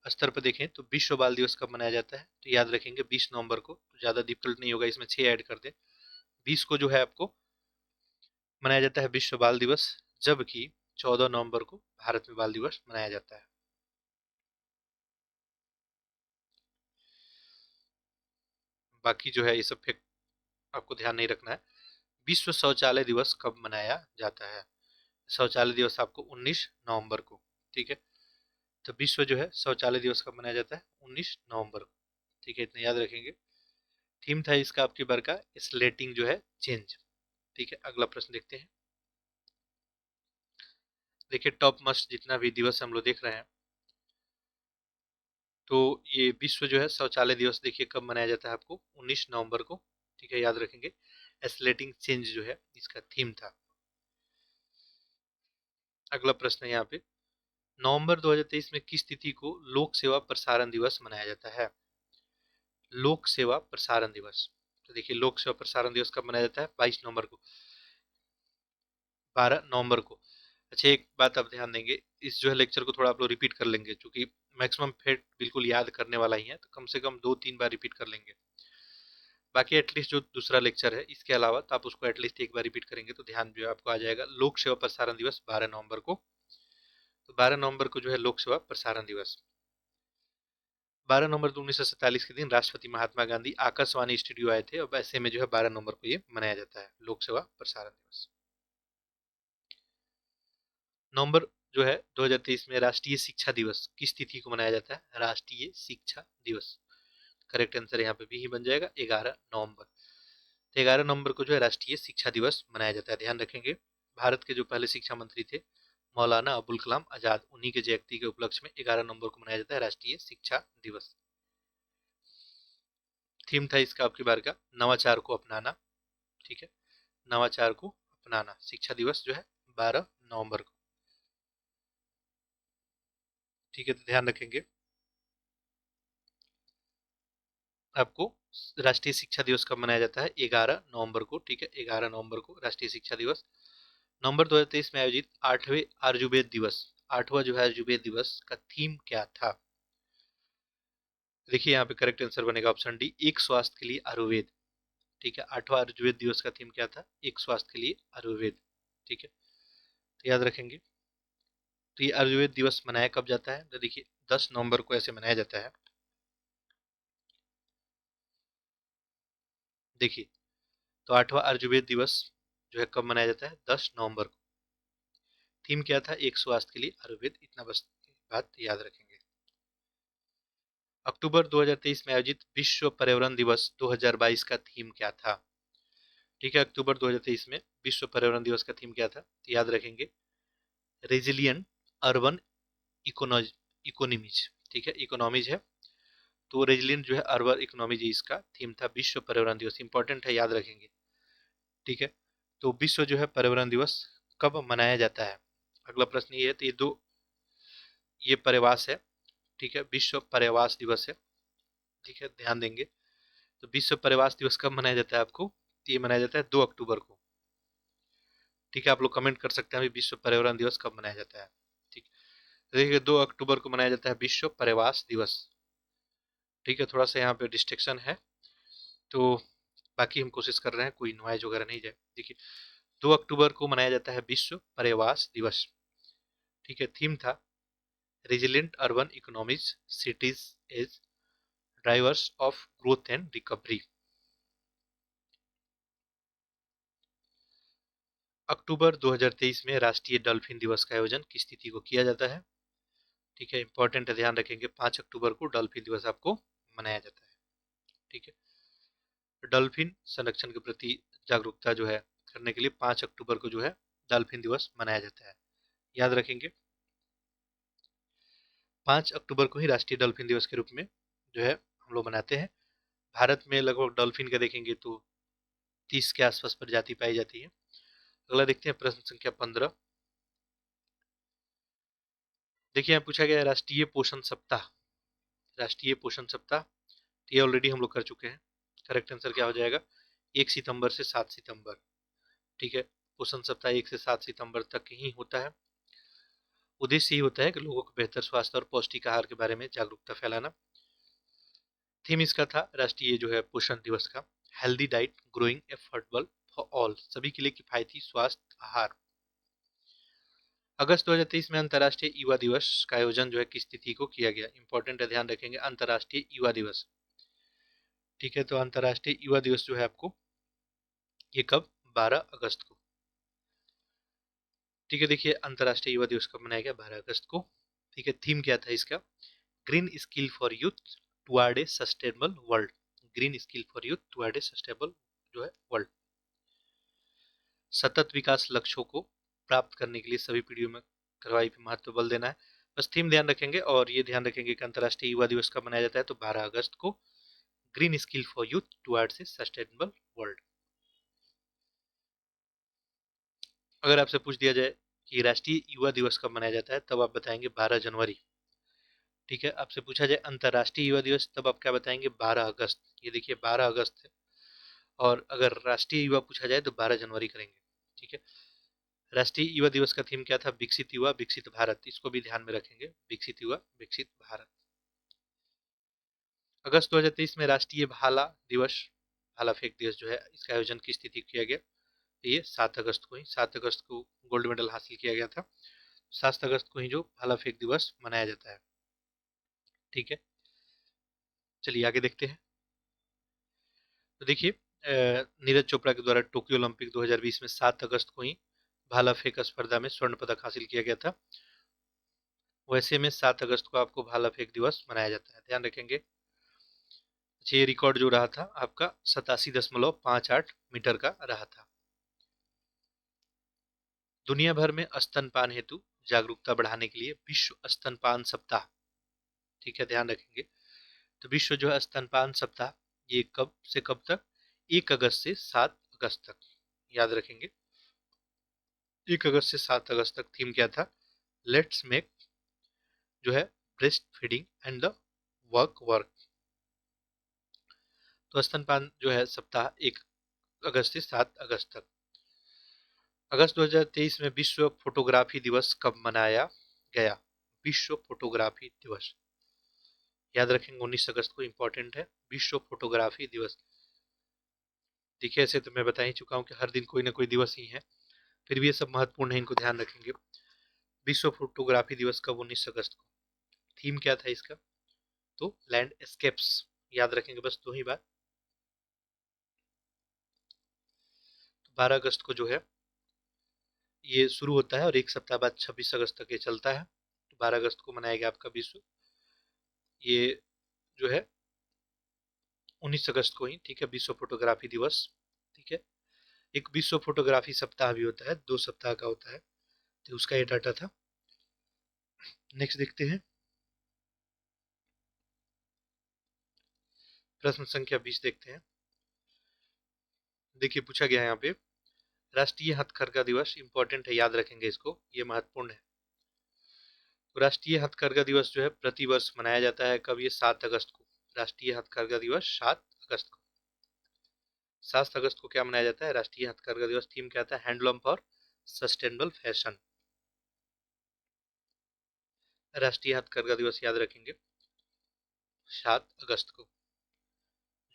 स्तर पर देखें तो विश्व बाल दिवस कब मनाया जाता है? तो याद रखेंगे 20 नवंबर को, तो ज़्यादा डिफिकल्ट नहीं होगा, इसमें 6 ऐड कर दे। 20 को जो है आपको मनाया जाता है विश्व बाल दिवस, जबकि 14 नवंबर को भारत में बाल दिवस मनाया जाता है। बाकी जो है ये सब फैक्ट आपको ध्यान नहीं रखना है। विश्व शौचालय दिवस कब मनाया जाता है? शौचालय दिवस आपको 19 नवंबर को, ठीक है। तो विश्व जो है शौचालय दिवस कब मनाया जाता है? 19 नवंबर को, ठीक है, इतना याद रखेंगे। थीम था इसका आपकी बार का स्लेटिंग जो है चेंज, ठीक है। अगला प्रश्न देखते हैं। देखिए, टॉप मस्ट जितना भी दिवस हम लोग देख रहे हैं, तो ये विश्व जो है शौचालय दिवस देखिए कब मनाया जाता है आपको? 19 नवंबर को, ठीक है, याद रखेंगे। स्लेटिंग चेंज जो है इसका थीम था। अगला प्रश्न है यहाँ पे, नवंबर 2023 में किस तिथि को लोक सेवा प्रसारण दिवस मनाया जाता है? लोक सेवा प्रसारण दिवस, तो देखिए लोक सेवा प्रसारण दिवस कब मनाया जाता है? 22 नवंबर को, 12 नवंबर को। अच्छा, एक बात आप ध्यान देंगे, इस जो है लेक्चर को थोड़ा आप लोग रिपीट कर लेंगे, क्योंकि मैक्सिमम फैक्ट बिल्कुल याद करने वाला ही है, तो कम से कम 2-3 बार रिपीट कर लेंगे। बाकी एटलीस्ट जो दूसरा लेक्चर है इसके अलावा, तो आप उसको एटलीस्ट एक बार रिपीट करेंगे तो ध्यान जो है आपको आ जाएगा। लोक सेवा प्रसारण दिवस 12 नवंबर को, तो 12 नवंबर को जो है लोक सेवा प्रसारण दिवस। 12 नवंबर 1947 के दिन राष्ट्रपति महात्मा गांधी आकाशवाणी स्टूडियो आए थे, और ऐसे में जो है 12 नवंबर को ये मनाया जाता है लोक सेवा प्रसारण दिवस। नवंबर जो है 2023 में राष्ट्रीय शिक्षा दिवस किस तिथि को मनाया जाता है? राष्ट्रीय शिक्षा दिवस। करेक्ट आंसर यहाँ पे भी ही बन जाएगा 11 नवंबर। तो 11 नवंबर को जो है राष्ट्रीय शिक्षा दिवस मनाया जाता है। ध्यान रखेंगे, भारत के जो पहले शिक्षा मंत्री थे मौलाना अबुल कलाम आजाद, उन्हीं के जयंती के उपलक्ष्य में 11 नवंबर को मनाया जाता है राष्ट्रीय शिक्षा दिवस। थीम था इसका आपकी बार का नवाचार को अपनाना। ठीक है, नवाचार को अपनाना। शिक्षा दिवस जो है 12 नवंबर को। ठीक है, तो ध्यान रखेंगे आपको राष्ट्रीय शिक्षा दिवस कब मनाया जाता है? 11 नवंबर को। ठीक है, 11 नवंबर को राष्ट्रीय शिक्षा दिवस। नवंबर 2023 में आयोजित 8वें आयुर्वेद दिवस, 8वां जो है आयुर्वेद दिवस का थीम क्या था? देखिए यहाँ पे करेक्ट आंसर बनेगा ऑप्शन डी, एक स्वास्थ्य के लिए आयुर्वेद। ठीक है, 8वां आयुर्वेद दिवस का थीम क्या था? एक स्वास्थ्य के लिए आयुर्वेद। ठीक है, तो याद रखेंगे। तो ये आयुर्वेद दिवस मनाया कब जाता है? तो देखिए 10 नवंबर को ऐसे मनाया जाता है। देखिए, तो 8वां आयुर्वेद दिवस जो है कब मनाया जाता है? 10 नवंबर को। थीम क्या था? एक स्वास्थ्य के लिए आयुर्वेद। इतना बस बात याद रखेंगे। अक्टूबर 2023 में आयोजित विश्व पर्यावरण दिवस 2022 का थीम क्या था? ठीक है, अक्टूबर 2023 में विश्व पर्यावरण दिवस का थीम क्या था? तो याद रखेंगे, रेजिलियंट अर्बन इकोनॉमीज। ठीक है, इकोनॉमीज है, तो रेजिलियंट जो है अर्बन इकोनॉमीज इसका थीम था। विश्व पर्यावरण दिवस इंपॉर्टेंट है, याद रखेंगे। ठीक है, तो विश्व जो है पर्यावरण दिवस कब मनाया जाता है? अगला प्रश्न ये है, तो ये पर्यावास है। ठीक है, विश्व पर्यावास दिवस है। ठीक है, ध्यान देंगे। तो विश्व पर्यावास दिवस कब मनाया जाता है आपको? तो ये मनाया जाता है 2 अक्टूबर को। ठीक है, आप लोग कमेंट कर सकते हैं विश्व पर्यावरण दिवस कब मनाया जाता है। ठीक, देखिए 2 अक्टूबर को मनाया जाता है विश्व पर्यावास दिवस। ठीक है, थोड़ा सा यहाँ पे डिस्ट्रक्शन है, तो बाकी हम कोशिश कर रहे हैं कोई नॉइज वगैरह नहीं जाए। देखिए 2 अक्टूबर को मनाया जाता है विश्व पर्यावास दिवस। ठीक है, थीम था resilient urban economies, cities as drivers of growth and recovery. अक्टूबर 2023 में राष्ट्रीय डॉल्फिन दिवस का आयोजन किस तिथि को किया जाता है? ठीक है, इंपॉर्टेंट है, ध्यान रखेंगे। 5 अक्टूबर को डॉल्फिन दिवस आपको मनाया जाता है। ठीक है, डॉल्फिन संरक्षण के प्रति जागरूकता जो है करने के लिए 5 अक्टूबर को जो है डॉल्फिन दिवस मनाया जाता है। याद रखेंगे, 5 अक्टूबर को ही राष्ट्रीय डॉल्फिन दिवस के रूप में जो है हम लोग मनाते हैं। भारत में लगभग डॉल्फिन का देखेंगे तो 30 के आसपास प्रजाति पाई जाती है। अगला देखते हैं प्रश्न संख्या 15। देखिए यहाँ पूछा गया है राष्ट्रीय पोषण सप्ताह। राष्ट्रीय पोषण सप्ताह, ये ऑलरेडी हम लोग कर चुके हैं। करेक्ट आंसर क्या हो जाएगा? 1 सितंबर से 7 सितंबर। ठीक है, पोषण सप्ताह 1 से 7 सितंबर तक ही होता है। उद्देश्य ही होता है कि लोगों को बेहतर स्वास्थ्य और पौष्टिक आहार के बारे में जागरूकता फैलाना। थीम इसका था राष्ट्रीय जो है पोषण दिवस का, healthy diet growing affordable for all, सभी के लिए किफायती स्वास्थ्य आहार। अगस्त 2023 में अंतर्राष्ट्रीय युवा दिवस का आयोजन जो है किस तिथि को किया गया? इंपॉर्टेंट है, ध्यान रखेंगे, अंतर्राष्ट्रीय युवा दिवस। ठीक है, तो अंतर्राष्ट्रीय युवा दिवस जो है आपको ये कब? 12 अगस्त को। ठीक है, देखिए अंतर्राष्ट्रीय युवा दिवस कब मनाया गया? 12 अगस्त को। ठीक है, थीम क्या था इसका? Green skill for youth toward A sustainable world. Green skill for youth toward A sustainable जो है वर्ल्ड। सतत विकास लक्ष्यों को प्राप्त करने के लिए सभी पीढ़ियों में कार्रवाई पे महत्व बल देना है। बस थीम ध्यान रखेंगे, और ये ध्यान रखेंगे कि अंतर्राष्ट्रीय युवा दिवस कब मनाया जाता है? तो 12 अगस्त को। Green skill for youth towards a sustainable world. अगर आपसे पूछ दिया जाए कि राष्ट्रीय युवा दिवस कब मनाया जाता है, तब आप बताएंगे 12 जनवरी। ठीक है, आपसे पूछा जाए अंतर्राष्ट्रीय युवा दिवस, तब आप क्या बताएंगे? 12 अगस्त। ये देखिए 12 अगस्त है, और अगर राष्ट्रीय युवा पूछा जाए तो 12 जनवरी करेंगे। ठीक है, राष्ट्रीय युवा दिवस का थीम क्या था? विकसित युवा विकसित भारत। इसको भी ध्यान में रखेंगे, विकसित युवा विकसित भारत। अगस्त 2023 में राष्ट्रीय भाला दिवस, भाला फेंक दिवस जो है, इसका आयोजन किस तिथि को किया गया? ये 7 अगस्त को ही, 7 अगस्त को गोल्ड मेडल हासिल किया गया था। 7 अगस्त को ही जो भाला फेंक दिवस मनाया जाता है। ठीक है, चलिए आगे देखते हैं। तो देखिए नीरज चोपड़ा के द्वारा टोक्यो ओलंपिक 2020 में 7 अगस्त को ही भाला फेंक स्पर्धा में स्वर्ण पदक हासिल किया गया था। वैसे में 7 अगस्त को आपको भाला फेंक दिवस मनाया जाता है, ध्यान रखेंगे। अच्छा, ये रिकॉर्ड जो रहा था आपका 87.58 मीटर का रहा था। दुनिया भर में स्तनपान हेतु जागरूकता बढ़ाने के लिए विश्व स्तनपान सप्ताह, ठीक है, ध्यान रखेंगे। तो विश्व जो है स्तनपान सप्ताह, ये कब से कब तक? 1 अगस्त से 7 अगस्त तक, याद रखेंगे। 1 अगस्त से 7 अगस्त तक थीम क्या था? लेट्स मेक जो है breast feeding and the work. तो स्तनपान जो है सप्ताह 1 अगस्त से 7 अगस्त तक। अगस्त 2023 में विश्व फोटोग्राफी दिवस कब मनाया गया? विश्व फोटोग्राफी दिवस, याद रखेंगे, 19 अगस्त को इंपॉर्टेंट है, विश्व फोटोग्राफी दिवस। देखिए, ऐसे तो मैं बता ही चुका हूँ कि हर दिन कोई ना कोई दिवस ही है, फिर भी ये सब महत्वपूर्ण है, इनको ध्यान रखेंगे। विश्व फोटोग्राफी दिवस कब? 19 अगस्त को। थीम क्या था इसका? तो लैंडस्केप्स, याद रखेंगे, बस 2 ही बार। 12 अगस्त को जो है ये शुरू होता है और एक सप्ताह बाद 26 अगस्त तक ये चलता है। तो 12 अगस्त को मनाया गया आपका विश्व, ये जो है 19 अगस्त को ही, ठीक है, विश्व फोटोग्राफी दिवस, ठीक है। एक विश्व फोटोग्राफी सप्ताह भी होता है, 2 सप्ताह का होता है, तो उसका ये डाटा था। नेक्स्ट देखते हैं, प्रश्न संख्या 20 देखते हैं। देखिए, पूछा गया है यहाँ पे, राष्ट्रीय हथकरघा दिवस इंपॉर्टेंट है, याद रखेंगे इसको, ये महत्वपूर्ण है। तो राष्ट्रीय हथकरघा दिवस जो है प्रतिवर्ष मनाया जाता है, कब? ये 7 अगस्त को। राष्ट्रीय हथकरघा दिवस 7 अगस्त को। 7 अगस्त को क्या मनाया जाता है? राष्ट्रीय हथकरघा दिवस। थीम क्या था? Handloom for sustainable fashion. राष्ट्रीय हथकरघा दिवस याद रखेंगे 7 अगस्त को।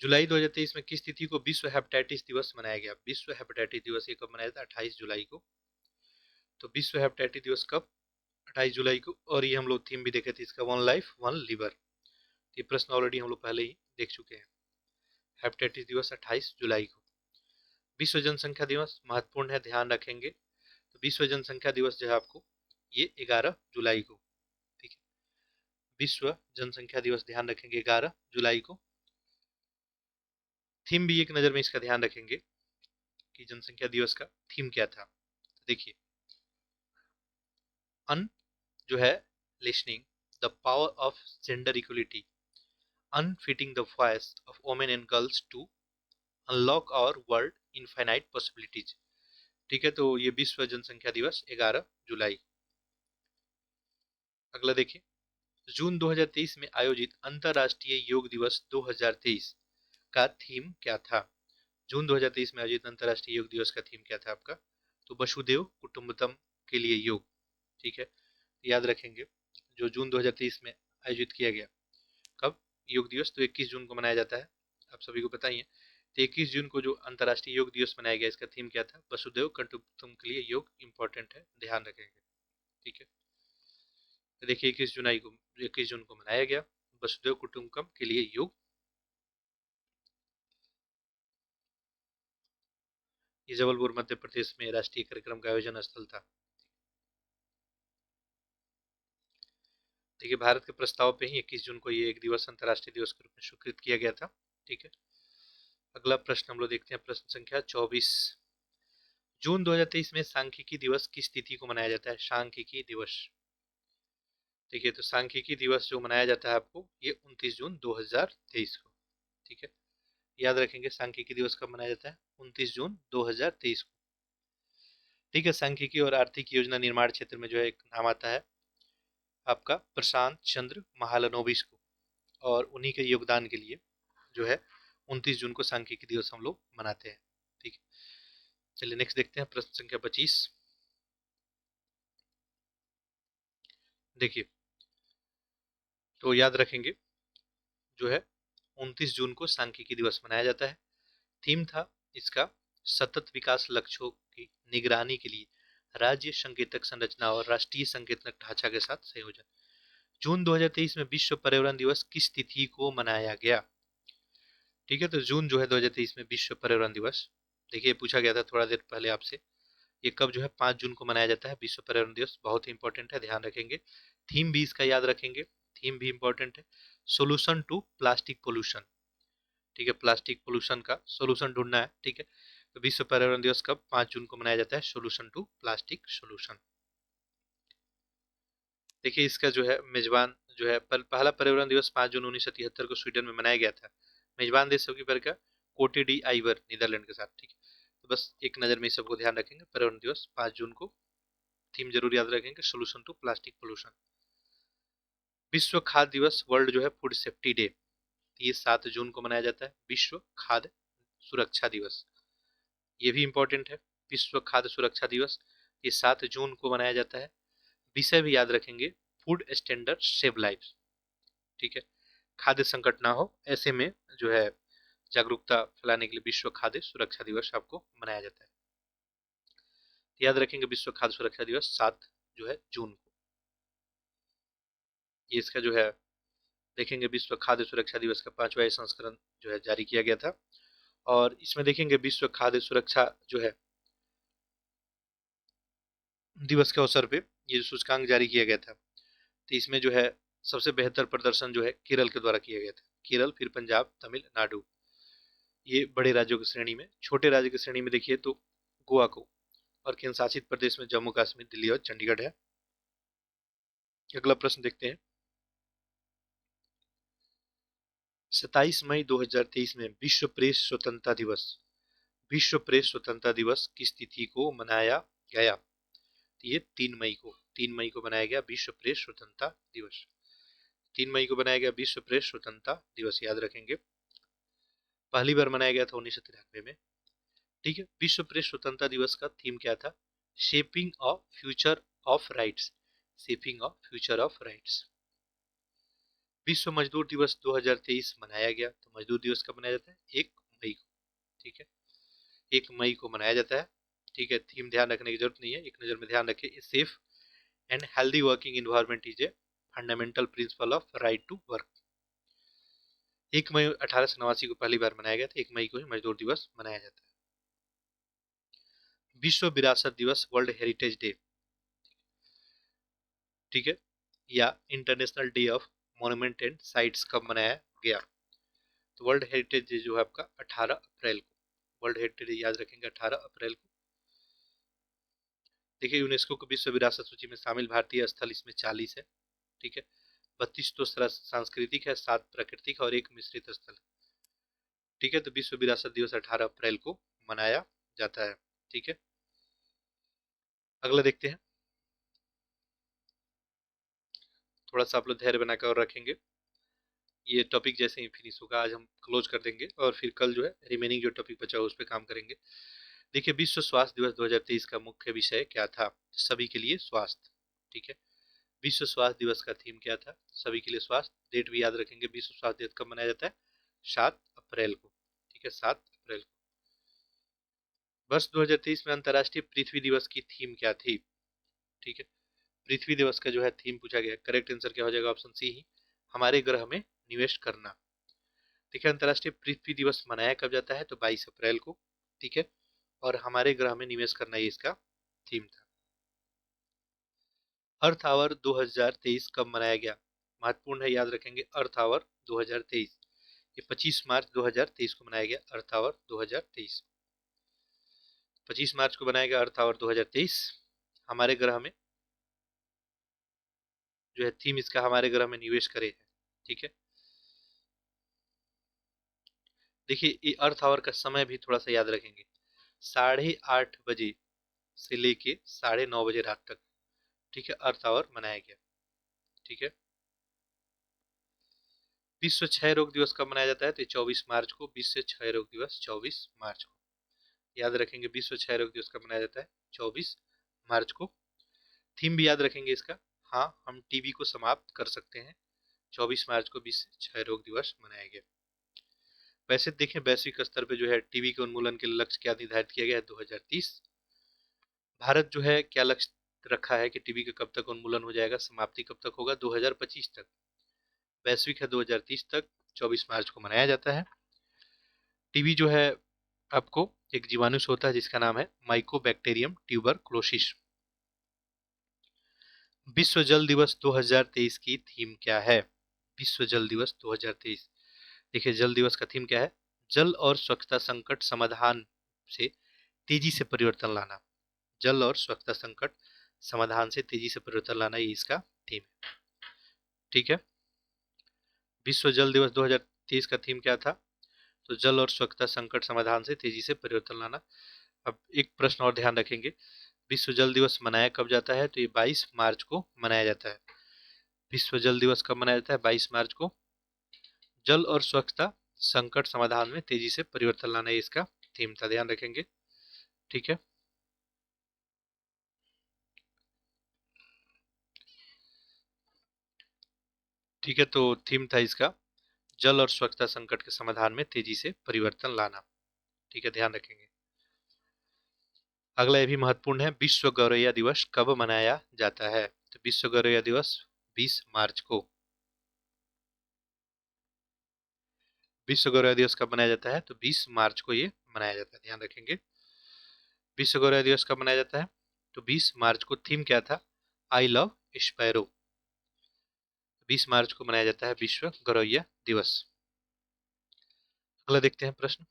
जुलाई 2023 में किस तिथि को विश्व हेपेटाइटिस दिवस मनाया गया? विश्व हेपेटाइटिस दिवस ये कब मनाया था? 28 जुलाई को। तो विश्व हेपेटाइटिस दिवस कब? 28 जुलाई को। और ये हम लोग थीम भी देखे थे इसका, वन लाइफ वन लिवर। ये प्रश्न ऑलरेडी हम लोग पहले ही देख चुके हैं। हेपेटाइटिस दिवस 28 जुलाई को। विश्व जनसंख्या दिवस महत्वपूर्ण है, ध्यान रखेंगे। तो विश्व जनसंख्या दिवस जो है आपको ये 11 जुलाई को, ठीक है। विश्व जनसंख्या दिवस ध्यान रखेंगे 11 जुलाई को। थीम भी एक नज़र में इसका ध्यान रखेंगे कि जनसंख्या दिवस का थीम क्या था। तो देखिए, अन जो है listening the power of gender equality, unfitting the voice of women and girls to unlock our world infinite possibilities, ठीक है। तो ये विश्व जनसंख्या दिवस 11 जुलाई। अगला देखिए, जून 2023 में आयोजित अंतर्राष्ट्रीय योग दिवस 2023 का थीम क्या था? जून 2023 में आयोजित अंतर्राष्ट्रीय योग दिवस का थीम क्या था आपका? तो वसुदेव कुटुंबकम के लिए योग, ठीक है। याद रखेंगे, जो जून 2023 में आयोजित किया गया, कब योग दिवस? तो 21 जून को मनाया जाता है, आप सभी को पता ही है। तो 21 जून को जो अंतर्राष्ट्रीय योग दिवस मनाया गया, इसका थीम क्या था? वसुदेव कुटुंबकम के लिए योग इंपॉर्टेंट है, ध्यान रखेंगे, ठीक है। तो देखिए, 21 जून को मनाया गया वसुदेव कुटुंबकम के लिए योग। ये जबलपुर मध्य प्रदेश में राष्ट्रीय कार्यक्रम का आयोजन स्थल था। देखिए, भारत के प्रस्ताव पे ही 21 जून को ये एक दिवस अंतर्राष्ट्रीय दिवस के रूप में स्वीकृत किया गया था, ठीक है। अगला प्रश्न हम लोग देखते हैं, प्रश्न संख्या 24। जून 2023 में सांख्यिकी दिवस किस तिथि को मनाया जाता है? सांख्यिकी दिवस, देखिए, तो सांख्यिकी दिवस जो मनाया जाता है आपको, ये 29 जून 2023 को, ठीक है। याद रखेंगे, सांख्यिकी दिवस कब मनाया जाता है? 29 जून 2023 को, ठीक है। सांख्यिकी और आर्थिक योजना निर्माण क्षेत्र में जो है एक नाम आता है आपका प्रशांत चंद्र महालनोबिस को, और उन्हीं के योगदान के लिए जो है 29 जून को सांख्यिकी दिवस हम लोग मनाते हैं, ठीक है। चलिए नेक्स्ट देखते हैं, प्रश्न संख्या 25। देखिए, तो याद रखेंगे, जो है 29 जून को सांख्यिकी दिवस मनाया जाता है। थीम था इसका सतत विकास लक्ष्यों की निगरानी के लिए राज्य संकेतक संरचना और राष्ट्रीय संकेतक ढांचा के साथ संयोजन। जून 2023 में विश्व पर्यावरण दिवस किस तिथि को मनाया गया? ठीक है, तो जून जो है 2023 में विश्व पर्यावरण दिवस, देखिए पूछा गया था थोड़ा देर पहले आपसे, ये कब जो है 5 जून को मनाया जाता है विश्व पर्यावरण दिवस, बहुत ही इंपॉर्टेंट है, ध्यान रखेंगे। थीम भी इसका याद रखेंगे, थीम भी इंपॉर्टेंट है। सोल्यूशन टू प्लास्टिक पोल्यूशन, ठीक है, प्लास्टिक पोल्यूशन का सोल्यूशन ढूंढना है, ठीक है। तो विश्व पर्यावरण दिवस कब 5 जून को मनाया जाता है? Solution to plastic solution. देखिए इसका जो है मेजबान जो है पहला पर्यावरण दिवस 5 जून 1973 को स्वीडन में मनाया गया था। मेजबान देश सबकी पर का कोटे डी आइवर नीदरलैंड के साथ, ठीक है। तो बस एक नज़र में इस सबको ध्यान रखेंगे। पर्यावरण दिवस 5 जून को, थीम जरूर याद रखेंगे सोल्यूशन टू प्लास्टिक पोल्यूशन। विश्व खाद्य दिवस, वर्ल्ड जो है फूड सेफ्टी डे, ये 7 जून को मनाया जाता है। विश्व खाद्य सुरक्षा दिवस, ये भी इंपॉर्टेंट है। विश्व खाद्य सुरक्षा दिवस ये 7 जून को मनाया जाता है। विषय भी याद रखेंगे, फूड स्टैंडर्ड सेव लाइफ, ठीक है। खाद्य संकट ना हो ऐसे में जो है जागरूकता फैलाने के लिए विश्व खाद्य सुरक्षा दिवस आपको मनाया जाता है। याद रखेंगे विश्व खाद्य सुरक्षा दिवस 7 जून को। ये इसका जो है देखेंगे विश्व खाद्य सुरक्षा दिवस का 5वां संस्करण जो है जारी किया गया था। और इसमें देखेंगे विश्व खाद्य सुरक्षा जो है दिवस के अवसर पे ये सूचकांक जारी किया गया था। तो इसमें जो है सबसे बेहतर प्रदर्शन जो है केरल के द्वारा किया गया था। केरल, फिर पंजाब, तमिलनाडु, ये बड़े राज्यों की श्रेणी में। छोटे राज्य की श्रेणी में देखिए तो गोवा को, और केंद्र शासित प्रदेश में जम्मू कश्मीर, दिल्ली और चंडीगढ़ है। अगला प्रश्न देखते हैं। 27 मई 2023 में विश्व प्रेस स्वतंत्रता दिवस, विश्व प्रेस स्वतंत्रता दिवस किस तिथि को मनाया गया? तो ये 3 मई को, 3 मई को मनाया गया विश्व प्रेस स्वतंत्रता दिवस। 3 मई को बनाया गया विश्व प्रेस स्वतंत्रता दिवस, याद रखेंगे। पहली बार मनाया गया था 1993 में, ठीक है। विश्व प्रेस स्वतंत्रता दिवस का थीम क्या था? Shaping of future of rights, shaping of future of rights. विश्व मजदूर दिवस 2023 मनाया गया, तो मजदूर दिवस कब मनाया जाता है? 1 मई को, ठीक है। 1 मई को मनाया जाता है, ठीक है। थीम ध्यान रखने की जरूरत नहीं है, एक नज़र में ध्यान रखें। Safe and healthy working environment is a fundamental principle of right to work. 1 मई 1889 को पहली बार मनाया गया था। 1 मई को ही मजदूर दिवस मनाया जाता है। विश्व विरासत दिवस, वर्ल्ड हेरिटेज डे, ठीक है, या international day of monument and sites कब मनाया गया? तो वर्ल्ड हेरिटेज डे जो है आपका 18 अप्रैल को, वर्ल्ड हेरिटेज डे याद रखेंगे 18 अप्रैल को। देखिए यूनेस्को को विश्व विरासत सूची में शामिल भारतीय स्थल इसमें 40 है, ठीक है। 32 तो सांस्कृतिक है, 7 प्राकृतिक और 1 मिश्रित स्थल, ठीक है। तो विश्व विरासत दिवस 18 अप्रैल को मनाया जाता है, ठीक है। अगला देखते हैं। थोड़ा सा आप लोग धैर्य बनाकर और रखेंगे, ये टॉपिक जैसे ही फिनिश होगा आज हम क्लोज कर देंगे, और फिर कल जो है रिमेनिंग जो टॉपिक बचा उस पर काम करेंगे। देखिए विश्व स्वास्थ्य दिवस 2023 का मुख्य विषय क्या था? सभी के लिए स्वास्थ्य, ठीक है। विश्व स्वास्थ्य दिवस का थीम क्या था? सभी के लिए स्वास्थ्य। डेट भी याद रखेंगे, विश्व स्वास्थ्य दिवस कब मनाया जाता है? 7 अप्रैल को, ठीक है, 7 अप्रैल को। वर्ष 2023 में अंतर्राष्ट्रीय पृथ्वी दिवस की थीम क्या थी? ठीक है, पृथ्वी दिवस का जो है थीम पूछा गया। करेक्ट आंसर क्या हो जाएगा? ऑप्शन सी ही, हमारे ग्रह में निवेश करना। देखिए अंतर्राष्ट्रीय पृथ्वी दिवस मनाया कब जाता है? तो 22 अप्रैल को, ठीक है। और हमारे ग्रह में निवेश करना ये इसका थीम था। अर्थ आवर 2023 कब मनाया गया? महत्वपूर्ण है, याद रखेंगे। अर्थ आवर 2023 ये 25 मार्च 2023 को मनाया गया। अर्थ आवर 2023 25 मार्च को बनाया गया अर्थ आवर 2023। हमारे ग्रह में जो है थीम इसका हमारे ग्रह में निवेश करे है, ठीक है। देखिए ये अर्थ आवर का समय भी थोड़ा सा याद रखेंगे, 8:30 बजे से लेके 9:30 बजे रात तक, ठीक है, अर्थ आवर मनाया गया, ठीक है। विश्व क्षय रोग दिवस कब मनाया जाता है? तो 24 मार्च को, विश्व क्षय रोग दिवस 24 मार्च को, याद रखेंगे। विश्व क्षय रोग दिवस कब मनाया जाता है? 24 मार्च को। थीम भी याद रखेंगे इसका, हाँ हम टीबी को समाप्त कर सकते हैं। 24 मार्च को विश्व क्षय रोग दिवस मनाया गया। वैसे देखें वैश्विक स्तर पे जो है टीबी के उन्मूलन के लक्ष्य क्या निर्धारित किया गया है? 2030। भारत जो है क्या लक्ष्य रखा है कि टीबी का कब तक उन्मूलन हो जाएगा, समाप्ति कब तक होगा? 2025 तक। वैश्विक है 2030 तक, 24 मार्च को मनाया जाता है। टीबी जो है आपको एक जीवाणु से होता है जिसका नाम है माइकोबैक्टीरियम ट्यूबरक्लोसिस। विश्व जल दिवस 2023 की थीम क्या है? विश्व जल दिवस 2023। देखिए, जल दिवस का थीम क्या है? जल और स्वच्छता संकट समाधान से तेजी से परिवर्तन लाना। जल और स्वच्छता संकट समाधान से तेजी से परिवर्तन लाना, ये इसका थीम है। ठीक है। विश्व जल दिवस 2023 का थीम क्या था? तो जल और स्वच्छता संकट समाधान से तेजी से परिवर्तन लाना। अब एक प्रश्न और ध्यान रखेंगे, विश्व जल दिवस मनाया कब जाता है? तो ये 22 मार्च को मनाया जाता है। विश्व जल दिवस कब मनाया जाता है? 22 मार्च को। जल और स्वच्छता संकट समाधान में तेजी से परिवर्तन लाना, ये इसका थीम था, ध्यान रखेंगे। ठीक है। ठीक है, तो थीम था इसका जल और स्वच्छता संकट के समाधान में तेजी से परिवर्तन लाना। ठीक है, ध्यान रखेंगे। अगला ये भी महत्वपूर्ण है, विश्व गौरैया दिवस कब मनाया जाता है? तो विश्व गौरैया दिवस 20 मार्च को। विश्व गौरैया दिवस कब मनाया जाता है? तो 20 मार्च को ये मनाया जाता है, ध्यान रखेंगे। विश्व गौरैया दिवस कब मनाया जाता है? तो 20 मार्च को। थीम क्या था? I love sparrow. 20 मार्च को मनाया जाता है विश्व गौरैया दिवस। अगला देखते हैं प्रश्न।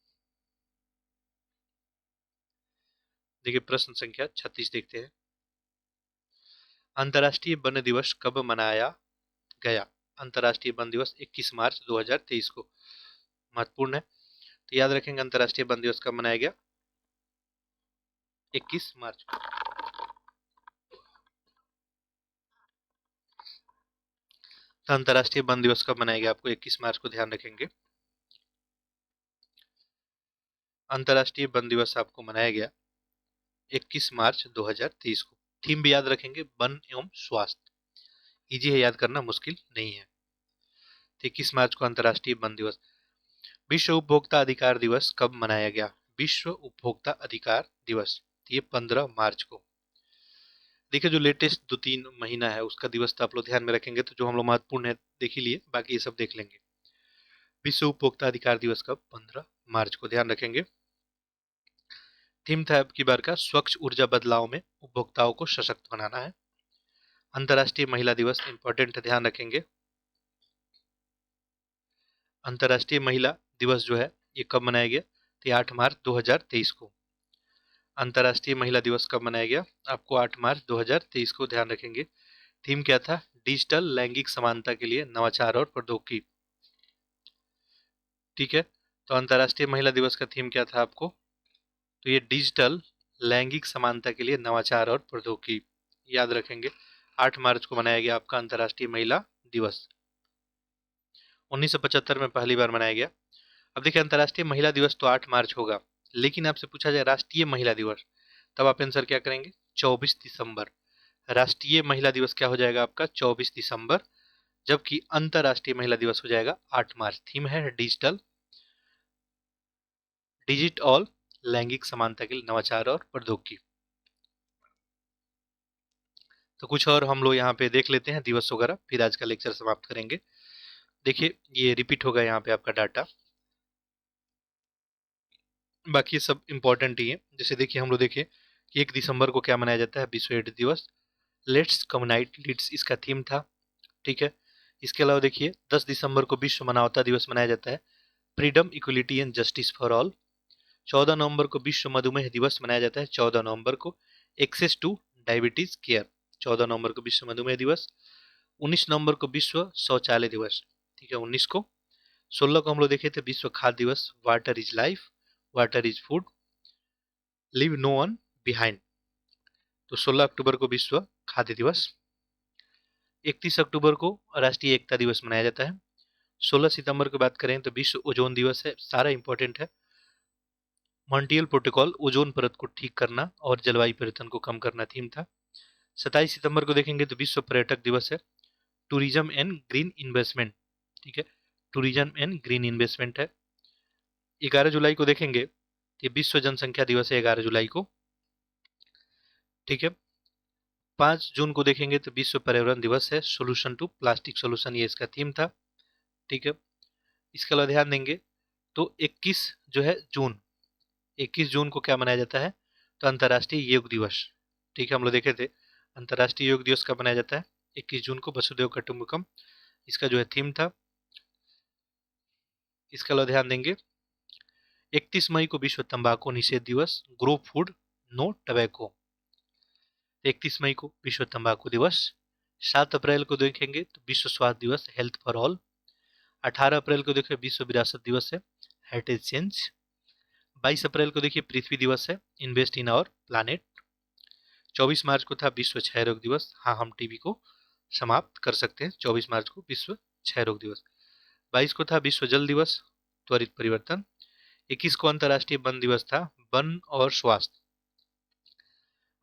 देखिए, प्रश्न संख्या 36 देखते हैं। अंतर्राष्ट्रीय वन दिवस कब मनाया गया? अंतर्राष्ट्रीय वन दिवस 21 मार्च 2023 को। महत्वपूर्ण है, तो याद रखेंगे अंतर्राष्ट्रीय वन दिवस कब मनाया गया? 21 मार्च को। तो अंतर्राष्ट्रीय वन दिवस कब मनाया गया? आपको 21 मार्च को ध्यान रखेंगे। अंतर्राष्ट्रीय वन दिवस आपको मनाया गया 21 मार्च 2023 को। थीम भी याद रखेंगे, वन एवं स्वास्थ्य। इजी है, याद करना मुश्किल नहीं है। 21 मार्च को अंतर्राष्ट्रीय वन दिवस। विश्व उपभोक्ता अधिकार दिवस कब मनाया गया? विश्व उपभोक्ता अधिकार दिवस, ये 15 मार्च को। देखिए, जो लेटेस्ट 2-3 महीना है उसका दिवस तो आप लोग ध्यान में रखेंगे, तो जो हम लोग महत्वपूर्ण है देख ही लिए, बाकी ये सब देख लेंगे। विश्व उपभोक्ता अधिकार दिवस कब? 15 मार्च को, ध्यान रखेंगे। थीम था अब की बार का स्वच्छ ऊर्जा बदलाव में उपभोक्ताओं को सशक्त बनाना है। अंतर्राष्ट्रीय महिला दिवस इंपॉर्टेंट है, ध्यान रखेंगे। अंतर्राष्ट्रीय महिला दिवस जो है ये कब मनाया गया? तो 8 मार्च 2023 को। अंतर्राष्ट्रीय महिला दिवस कब मनाया गया? आपको 8 मार्च 2023 को, ध्यान रखेंगे। थीम क्या था? डिजिटल लैंगिक समानता के लिए नवाचार और प्रौद्योगिकी। ठीक है, तो अंतर्राष्ट्रीय महिला दिवस का थीम क्या था आपको? तो ये डिजिटल लैंगिक समानता के लिए नवाचार और प्रौद्योगिकी, याद रखेंगे। 8 मार्च को मनाया गया आपका अंतर्राष्ट्रीय महिला दिवस। 1975 में पहली बार मनाया गया। अब देखिए, अंतर्राष्ट्रीय महिला दिवस तो 8 मार्च होगा, लेकिन आपसे पूछा जाए राष्ट्रीय महिला दिवस, तब आप आंसर क्या करेंगे? 24 दिसंबर। राष्ट्रीय महिला दिवस क्या हो जाएगा आपका? 24 दिसंबर। जबकि अंतर्राष्ट्रीय महिला दिवस हो जाएगा 8 मार्च। थीम है डिजिटल लैंगिक समानता के लिए नवाचार और प्रौद्योगिकी। तो कुछ और हम लोग यहाँ पे देख लेते हैं दिवस वगैरह, फिर आज का लेक्चर समाप्त करेंगे। देखिए, ये रिपीट होगा यहाँ पे आपका डाटा, बाकी सब इंपॉर्टेंट ही है। जैसे देखिए, हम लोग देखें कि 1 दिसंबर को क्या मनाया जाता है? विश्व एड्स दिवस। लेट्स कम्युनाइट लीड्स इसका थीम था। ठीक है। इसके अलावा देखिए, 10 दिसंबर को विश्व मानवता दिवस मनाया जाता है, freedom equality and justice for all. 14 नवंबर को विश्व मधुमेह दिवस मनाया जाता है, 14 नवंबर को, एक्सेस टू डायबिटीज केयर। 14 नवंबर को विश्व मधुमेह दिवस। 19 नवंबर को विश्व शौचालय दिवस। ठीक है, 19 को। 16 को हम लोग देखे थे विश्व खाद्य दिवस, water is life, water is food, leave no one behind. तो 16 अक्टूबर को विश्व खाद्य दिवस। 31 अक्टूबर को राष्ट्रीय एकता दिवस मनाया जाता है। 16 सितंबर की बात करें तो विश्व ओजोन दिवस है, सारा इंपॉर्टेंट है। मॉन्ट्रियल प्रोटोकॉल, ओजोन परत को ठीक करना और जलवायु परिवर्तन को कम करना थीम था। 27 सितंबर को देखेंगे तो विश्व पर्यटक दिवस है, टूरिज्म एंड ग्रीन इन्वेस्टमेंट। ठीक है, टूरिज्म एंड ग्रीन इन्वेस्टमेंट है। 11 जुलाई को देखेंगे तो विश्व जनसंख्या दिवस है, 11 जुलाई को। ठीक है। 5 जून को देखेंगे तो विश्व पर्यावरण दिवस है, सोल्यूशन टू प्लास्टिक सोल्यूशन, ये इसका थीम था। ठीक है। इसके अलावा ध्यान देंगे तो 21 जो है जून, 21 जून को क्या मनाया जाता है? तो अंतर्राष्ट्रीय योग दिवस। ठीक है, हम लोग देखे थे अंतर्राष्ट्रीय योग दिवस कब मनाया जाता है? 21 जून को, वसुधैव कुटुंबकम इसका जो है थीम था। इसका लो ध्यान देंगे। 31 मई को विश्व तंबाकू निषेध दिवस, ग्रो फूड नो टबैको। 31 मई को विश्व तंबाकू दिवस। 7 अप्रैल को देखेंगे तो विश्व स्वास्थ्य दिवस, हेल्थ फॉर ऑल। 18 अप्रैल को देखिए विश्व विरासत दिवस है, हेरिटेज चेंज। 22 अप्रैल को देखिए पृथ्वी दिवस है, इन्वेस्ट इन आवर प्लानेट। 24 मार्च को था विश्व क्षय रोग दिवस, हाँ हम टीबी को समाप्त कर सकते हैं 24 मार्च को विश्व क्षय रोग दिवस। 22 को था विश्व जल दिवस, त्वरित परिवर्तन। 21 को अंतर्राष्ट्रीय वन दिवस था, वन और स्वास्थ्य।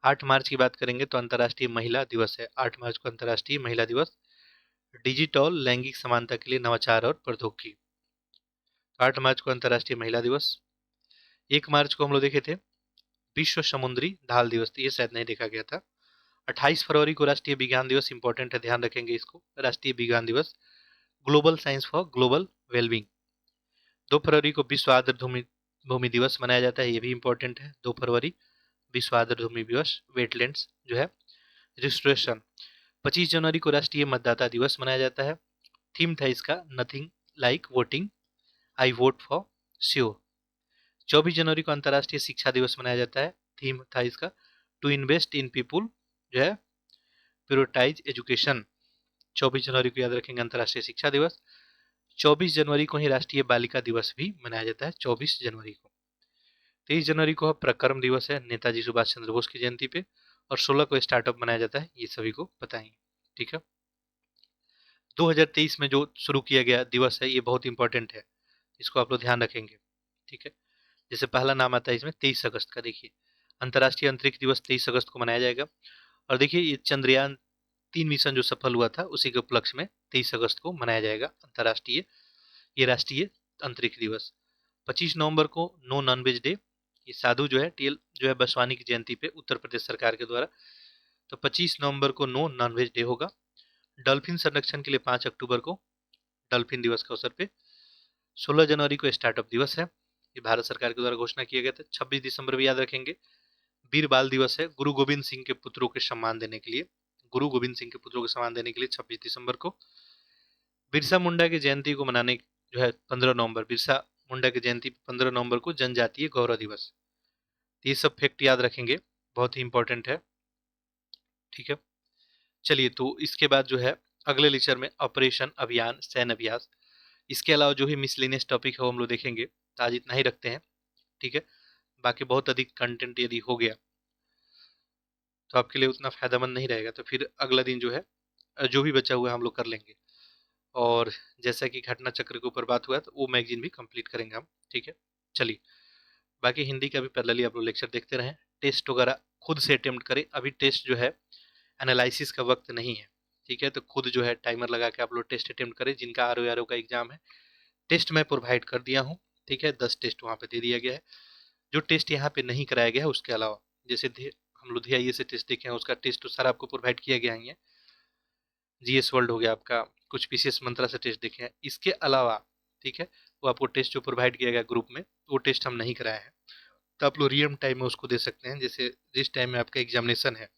8 मार्च की बात करेंगे तो अंतर्राष्ट्रीय महिला दिवस है, 8 मार्च को अंतर्राष्ट्रीय महिला दिवस। डिजिटल लैंगिक समानता के लिए नवाचार और प्रौद्योगिकी, 8 मार्च को अंतर्राष्ट्रीय महिला दिवस। 1 मार्च को हम लोग देखे थे विश्व समुद्री ढाल दिवस, ये शायद नहीं देखा गया था। 28 फरवरी को राष्ट्रीय विज्ञान दिवस, इंपॉर्टेंट है, ध्यान रखेंगे इसको, राष्ट्रीय विज्ञान दिवस, global science for global wellbeing. 2 फरवरी को विश्व आर्द्रभूमि भूमि दिवस मनाया जाता है, ये भी इंपॉर्टेंट है, 2 फरवरी विश्व आर्द्रभूमि दिवस, वेटलैंड्स जो है रिस्टोरेशन। 25 जनवरी को राष्ट्रीय मतदाता दिवस मनाया जाता है, थीम था इसका nothing like voting, I vote for sure. 24 जनवरी को अंतर्राष्ट्रीय शिक्षा दिवस मनाया जाता है, थीम था इसका टू इन्वेस्ट इन पीपुल जो है प्योरिटाइज एजुकेशन। 24 जनवरी को याद रखेंगे अंतर्राष्ट्रीय शिक्षा दिवस। 24 जनवरी को ही राष्ट्रीय बालिका दिवस भी मनाया जाता है, 24 जनवरी को। 23 जनवरी को प्रकर्म दिवस है, नेताजी सुभाष चंद्र बोस की जयंती पे। और 16 को स्टार्टअप मनाया जाता है, ये सभी को पता ही, ठीक है। 2023 में जो शुरू किया गया दिवस है ये बहुत इंपॉर्टेंट है, इसको आप लोग ध्यान रखेंगे, ठीक है। जैसे पहला नाम आता है इसमें 23 अगस्त का, देखिए अंतर्राष्ट्रीय अंतरिक्ष दिवस 23 अगस्त को मनाया जाएगा। और देखिए ये चंद्रयान 3 मिशन जो सफल हुआ था उसी के उपलक्ष्य में 23 अगस्त को मनाया जाएगा अंतर्राष्ट्रीय ये राष्ट्रीय अंतरिक्ष दिवस। 25 नवंबर को नो नॉनवेज डे, ये साधु जो है टीएल जो है बसवानी की जयंती पे उत्तर प्रदेश सरकार के द्वारा, तो 25 नवंबर को नो नॉनवेज डे होगा। डॉल्फिन संरक्षण के लिए 5 अक्टूबर को डॉल्फिन दिवस के अवसर पे। 16 जनवरी को स्टार्टअप दिवस है, ये भारत सरकार के द्वारा घोषणा किया गया था। 26 दिसंबर भी याद रखेंगे वीर बाल दिवस है, गुरु गोविंद सिंह के पुत्रों के सम्मान देने के लिए, गुरु गोविंद सिंह के पुत्रों को सम्मान देने के लिए 26 दिसंबर को। बिरसा मुंडा की जयंती को मनाने जो है 15 नवंबर, बिरसा मुंडा की जयंती 15 नवंबर को जनजातीय गौरव दिवस। ये सब फैक्ट याद रखेंगे, बहुत ही इंपॉर्टेंट है, ठीक है। चलिए तो इसके बाद जो है अगले लेक्चर में ऑपरेशन अभियान सैन्य अभ्यास, इसके अलावा जो भी मिसलेनियस टॉपिक है वो हम लोग देखेंगे, तो आज इतना ही रखते हैं, ठीक है। बाकी बहुत अधिक कंटेंट यदि हो गया तो आपके लिए उतना फायदेमंद नहीं रहेगा, तो फिर अगला दिन जो है जो भी बचा हुआ है हम लोग कर लेंगे। और जैसा कि घटना चक्र के ऊपर बात हुआ है तो वो मैगजीन भी कंप्लीट करेंगे हम, ठीक है। चलिए बाकी हिंदी का भी पैरेलली आप लोग लेक्चर देखते रहें, टेस्ट वगैरह खुद से अटेम्प्ट करें, अभी टेस्ट जो है एनालिसिस का वक्त नहीं है, ठीक है। तो खुद जो है टाइमर लगा के आप लोग टेस्ट अटेम्प्ट करें, जिनका आर का एग्जाम है टेस्ट मैं प्रोवाइड कर दिया हूँ, ठीक है। 10 टेस्ट वहाँ पे दे दिया गया है, जो टेस्ट यहाँ पे नहीं कराया गया है उसके अलावा, जैसे हम लुधियाई से टेस्ट देखे हैं उसका टेस्ट तो सारा आपको प्रोवाइड किया गया ही है। जीएस वर्ल्ड हो गया आपका, कुछ पीसीएस मंत्रा से टेस्ट देखे हैं, इसके अलावा ठीक है वो आपको टेस्ट जो प्रोवाइड किया गया ग्रुप में वो टेस्ट हम नहीं कराए हैं, तो आप लोग रियल टाइम में उसको दे सकते हैं। जैसे जिस टाइम में आपका एग्जामिनेशन है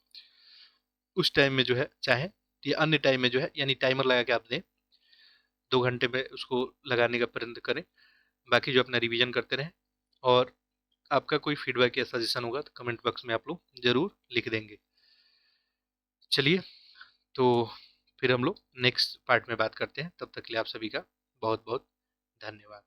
उस टाइम में जो है चाहे या अन्य टाइम में जो है, यानी टाइमर लगा के आप दें, 2 घंटे में उसको लगाने का प्रयत्न करें। बाकी जो अपना रिवीजन करते रहें, और आपका कोई फीडबैक या सजेशन होगा तो कमेंट बॉक्स में आप लोग जरूर लिख देंगे। चलिए तो फिर हम लोग नेक्स्ट पार्ट में बात करते हैं, तब तक के लिए आप सभी का बहुत बहुत धन्यवाद।